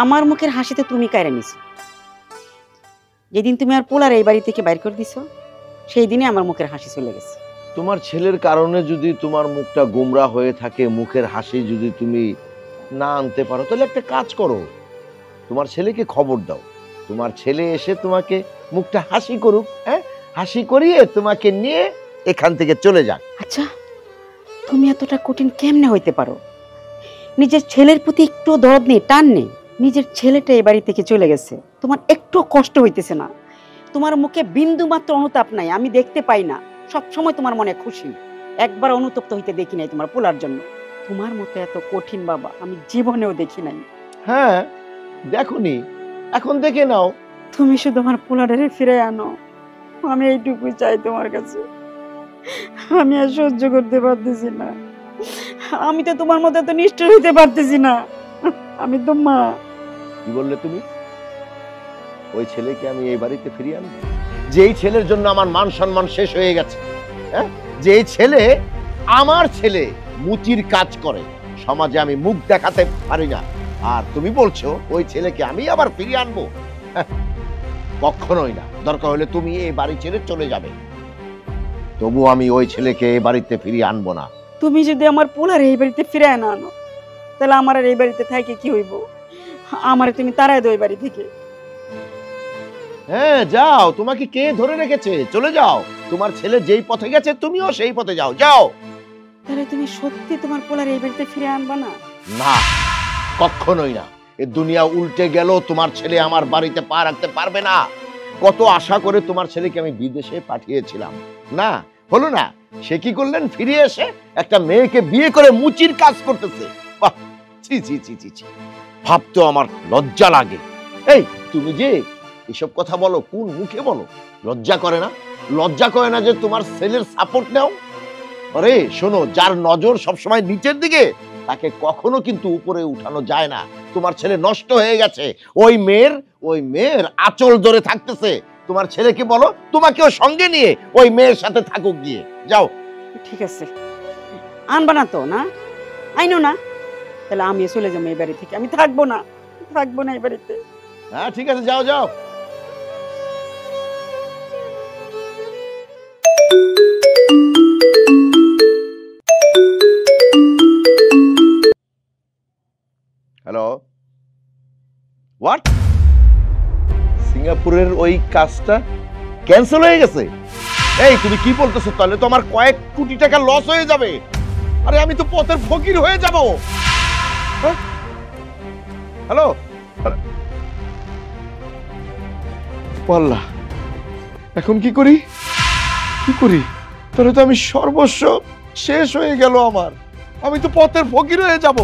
আমার মুখের হাসিতে তুমি কায়রা নিছো। যেদিন তুমি আর পোলার এই বাড়ি থেকে বাইর করে দিছো, সেই দিনে আমার মুখের হাসি চলে গেছে।
তোমার ছেলের কারণে যদি তোমার মুখটা গোমরা হয়ে থাকে, মুখের হাসি যদি তুমি না আনতে পারো, তাহলে একটা কাজ করো, তোমার ছেলেকে খবর দাও, তোমার ছেলে এসে তোমাকে মুখটা হাসি করুক, হ্যাঁ, হাসি করিয়ে তোমাকে নিয়ে এখান থেকে চলে যাক।
আচ্ছা, তুমি এতটা কঠিন কেমনে হইতে পারো? নিজের ছেলের প্রতি একটু দরদ নেই, টান নেই। নিজের ছেলেটা এই বাড়ি থেকে চলে গেছে, তোমার একটু কষ্ট হইতেছে না? তোমার মুখে বিন্দু মাত্র অনুতাপ নাই, আমি দেখতে পাই না। সব সময় তোমার মনে খুশি, একবার অনুতপ্ত হইতে দেখি নাই তোমার পোলার জন্য। তোমার মতো এত কঠিন বাবা আমি জীবনেও দেখি নাই।
হ্যাঁ দেখোনি, এখন দেখে নাও।
তুমি শুধু আমার পোলারে ফিরে আনো, আমি এইটুকুই চাই তোমার কাছে। আমি আর সহ্য করতে পারতেছি না, আমি তো তোমার মতো এত নিষ্ঠুর হইতে পারতেছি না। আমি তো মা।
কি বললে তুমি? ওই ছেলেকে আমি এই বাড়িতে ফিরিয়ে আনবো? যেই ছেলের জন্য আমার মান সম্মান শেষ হয়ে গেছে, হ্যাঁ, যেই ছেলে আমার ছেলে মুচির কাজ করে, সমাজে আমি মুখ দেখাতে পারি না, আর তুমি বলছো ওই ছেলেকে আমি আবার ফিরিয়ে আনবো? কখনোই না। দরকার হলে তুমি এই বাড়ি ছেড়ে চলে যাবে, তবু আমি ওই ছেলেকে এই বাড়িতে ফিরিয়ে আনবো না।
তুমি যদি আমার পোলার এই বাড়িতে ফিরে না আনো, তাহলে আমার আর এই বাড়িতে থাইকে কি হইব? আমারে তুমি তাড়াই দাও এই বাড়ি থেকে।
হ্যাঁ যাও, তোমাকে কে ধরে রেখেছে? চলে যাও, তোমার ছেলে যেই পথে গেছে তুমিও সেই পথে যাও, যাও।
তাহলে তুমি সত্যি তোমার পোলার এই বাড়িতে ফিরে আনবা না?
না, কখনোই না। এ দুনিয়া উল্টে গেল, তোমার ছেলে আমার বাড়িতে পা রাখতে পারবে না। কত আশা করে তোমার ছেলেকে আমি বিদেশে পাঠিয়েছিলাম, না হলো না। সে কি করলেন? ফিরে এসে একটা মেয়েকে বিয়ে করে মুচির কাজ করতেছে। বাহ, ছি ছি ছি ছি ছি, ভাবতো আমার লজ্জা লাগে। এই তুমি যে এসব কথা বলো, কোন মুখে বলো? লজ্জা করে না? লজ্জা করে না যে তোমার ছেলের সাপোর্ট নাও? আরে শোনো, যার নজর সবসময় নিচের দিকে, তাকে কখনো কিন্তু উপরে উঠানো যায় না। তোমার ছেলে নষ্ট হয়ে গেছে, ওই মেয়ের আঁচল ধরে থাকতেছে। তোমার ছেলেকে বলো তোমাকেও সঙ্গে নিয়ে ওই মেয়ের সাথে থাকুক গিয়ে, যাও।
ঠিক আছে, আনবা না তো? না আইনো না, তাহলে আমি চলে যাবো এই বাড়ি থেকে। আমি থাকবো না এই বাড়িতে।
হ্যাঁ ঠিক আছে, যাও যাও। ওই কাজটা ক্যান্সেল হয়ে গেছে? এই তুমি কি বলতেছো? তাহলে তো আমার কয়েক কোটি টাকা লস হয়ে যাবে। আরে আমি তো পথের ফকির হয়ে যাব। হ্যালো আল্লাহ, এখন কি করি? কি করি? তাহলে তো আমি সর্বস্ব শেষ হয়ে গেল আমার। আমি তো পথের ফকির হয়ে যাব।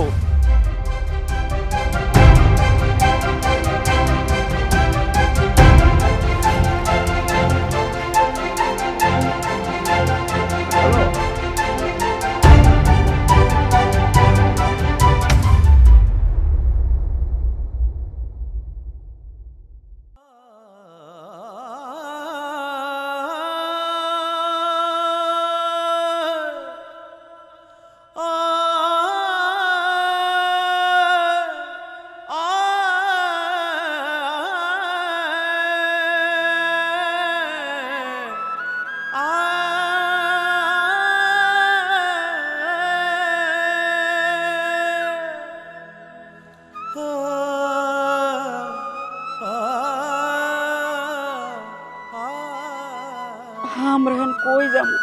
আমরা এখন কই যাবো?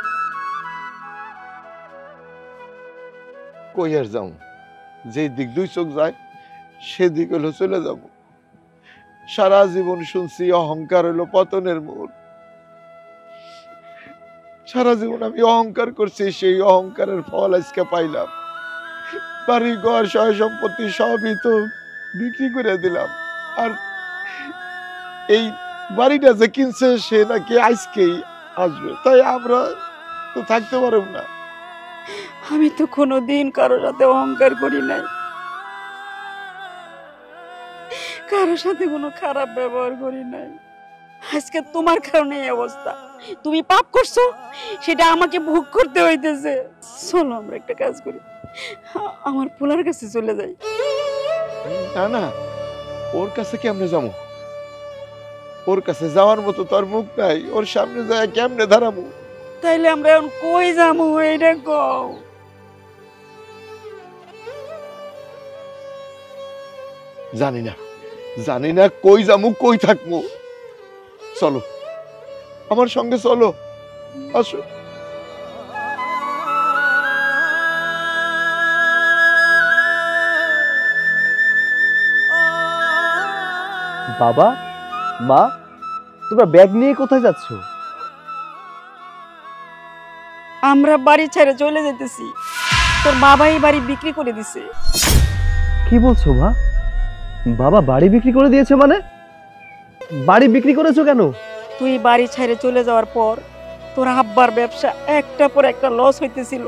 কই আর যাও? যে দিক দুই চোখ যায় সেদিক হলো চলে যাব। সারা জীবন শুনছি অহংকার হলো পতনের মূল। সারা জীবন আমি অহংকার করছি, সেই অহংকারের ফল আজকে পাইলাম। বাড়ি ঘর সয় সম্পত্তি সবই তো বিক্রি করে দিলাম। আর এই বাড়িটা যে কিনছে সে নাকি আজকেই আসবে, তাই আমরা তো থাকতে পারব না।
আমি তো কোনোদিন কারোর সাথে অহংকার করি নাই, কারোর সাথে কোনো খারাপ ব্যবহার করি নাই। আজকে তোমার কারণে এই অবস্থা। তুমি পাপ করছো, সেটা আমাকে ভোগ করতে হইতেছে। চলো আমরা একটা কাজ করি, আমার পোলার কাছে চলে যাই।
না না, ওর কাছে কেমনে যাবো? ওর কাছে যাওয়ার মতো তোর মুখ নাই। ওর সামনে যায় কেমনে দাঁড়াবো?
তাইলে আমরা এখন কই যাবো এইটা কও?
জানি না, জানি না কই যাবো, কই থাকবো। চলো আমার সঙ্গে, চলো, আসো।
বাবা, মা, তোমরা ব্যাগ নিয়ে কোথায় যাচ্ছ?
আমরা বাড়ি ছেড়ে চলে যেতেছি। তোর বাবা এই বাড়ি বিক্রি করে দিছে।
কি বলছো মা? বাবা বাড়ি বিক্রি করে দিয়েছে মানে? বাড়ি বিক্রি করেছো কেন?
তুই বাড়ি ছেড়ে চলে যাওয়ার পর তোর আব্বার ব্যবসা একটা পর একটা লস হইতেছিল।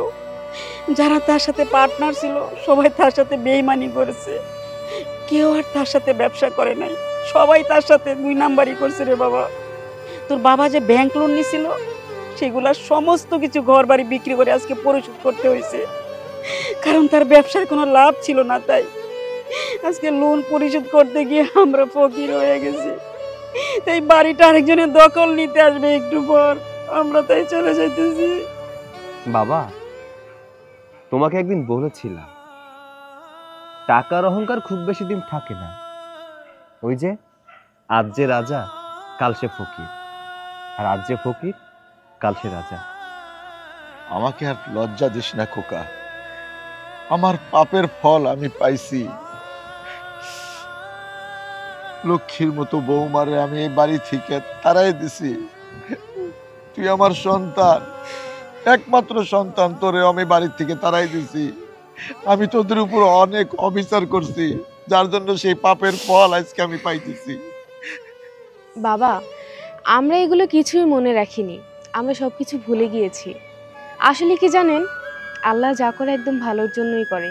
যারা তার সাথে পার্টনার ছিল সবাই তার সাথে বেইমানি করেছে। কেউ আর তার সাথে ব্যবসা করে নাই, সবাই তার সাথে দুই নাম্বারই করছে রে বাবা। তোর বাবা যে ব্যাংক লোন নিছিল সেগুলা সমস্ত কিছু ঘর বাড়ি বিক্রি করে আজকে পরিশোধ করতে হয়েছে, কারণ তার ব্যবসার কোনো লাভ ছিল না। তাই আজকে লোন পরিশোধ করতে গিয়ে আমরা ফকির হয়ে গেছি। তাই বাড়িটা আরেকজনের দখল নিতে আসবে একটু পর, আমরা তাই চলে যাইতেছি।
বাবা, তোমাকে একদিন বলেছিলাম টাকার অহংকার খুব বেশি দিন থাকে না। ওই যে আজ যে রাজা কাল সে ফকির, আর আজ যে ফকির কাল সে রাজা।
আমাকে আর লজ্জা দিস না খোকা, আমার পাপের ফল আমি পাইছি। লক্ষ্মীর মতো বৌমারে আমি এই বাড়ি থেকে তাড়াই দিছি। তুই আমার সন্তান, একমাত্র সন্তান, তোরে আমি বাড়ি থেকে তাড়াই দিছি। আমি তোদের উপর অনেক অবিচার করছি, যার জন্য সেই পাপের ফল আজকে আমি পাইতেছি।
বাবা, আমরা এগুলো কিছুই মনে রাখিনি, আমরা সবকিছু ভুলে গিয়েছি। আসলে কি জানেন, আল্লাহ যা করে একদম ভালোর জন্যই করে।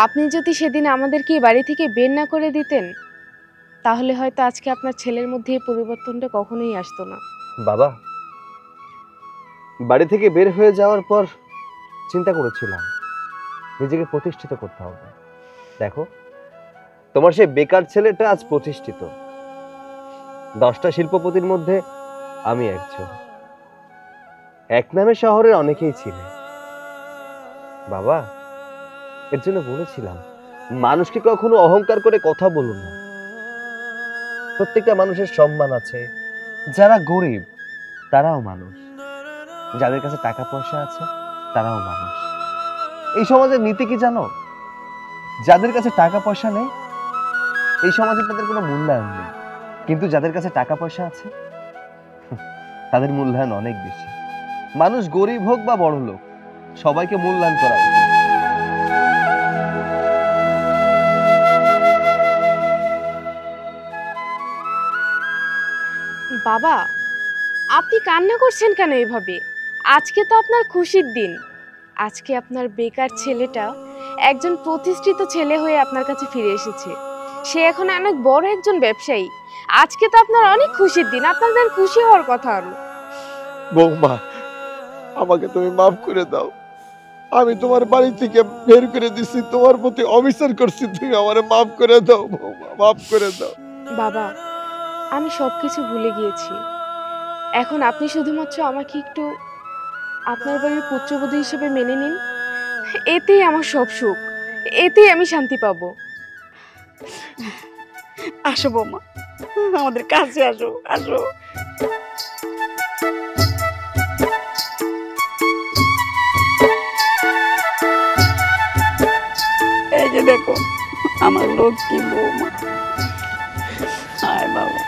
আপনি যদি সেদিন আমাদেরকে এই বাড়ি থেকে বের না করে দিতেন তাহলে হয়তো আজকে আপনার ছেলের মধ্যে এই পরিবর্তনটা কখনোই আসতো না।
বাবা, বাড়ি থেকে বের হয়ে যাওয়ার পর চিন্তা করেছিলাম নিজেকে প্রতিষ্ঠিত করতে হবে। দেখো, তোমার সেই বেকার ছেলেটা আজ প্রতিষ্ঠিত। 10টা শিল্পপতির মধ্যে আমি একজন। এক নামে শহরের অনেকেই ছিলেন। বাবা, এর জন্য বলেছিলাম মানুষকে কখনো অহংকার করে কথা বলো না। প্রত্যেকটা মানুষের সম্মান আছে। যারা গরিব তারাও মানুষ, যাদের কাছে টাকা পয়সা আছে তারাও মানুষ। এই সমাজের নীতি কি জানো? যাদের কাছে টাকা পয়সা নেই এই সমাজে তাদের কোনো মূল্যায়ন নেই, কিন্তু যাদের কাছে টাকা পয়সা আছে তাদের মূল্যায়ন অনেক বেশি। মানুষ গরিব হোক বা বড় লোক, সবাইকে মূল্যায়ন করা উচিত।
বাবা, আপনি কান্না করছেন কেন এভাবে? আজকে তো আপনার খুশির দিন। আজকে আপনার বেকার ছেলেটা একজন প্রতিষ্ঠিত ছেলে হয়ে আপনার কাছে ফিরে এসেছে। সে এখন অনেক বড় একজন ব্যবসায়ী। আজকে তো আপনার অনেক খুশির দিন, আপনাদের খুশি হওয়ার কথা আরো।
বৌমা, আমাকে তুমি মাফ করে দাও। আমি তোমার বাড়ি থেকে বের করে দিছি, তোমার প্রতি অবিচার করছি, তুমি আমারে মাফ করে দাও বৌমা, মাফ করে দাও।
বাবা, আমি সবকিছু ভুলে গিয়েছি। এখন আপনি শুধুমাত্র আমাকে একটু আপনার বাড়ির পুত্রবধূ হিসেবে মেনে নিন। এতেই আমার সব সুখ, এতেই আমি শান্তি পাবো।
আসো বৌমা, আমাদের কাছে আসো, আসো। এই যে দেখো আমার লক্ষ্মী বৌমা। আয় বাবা।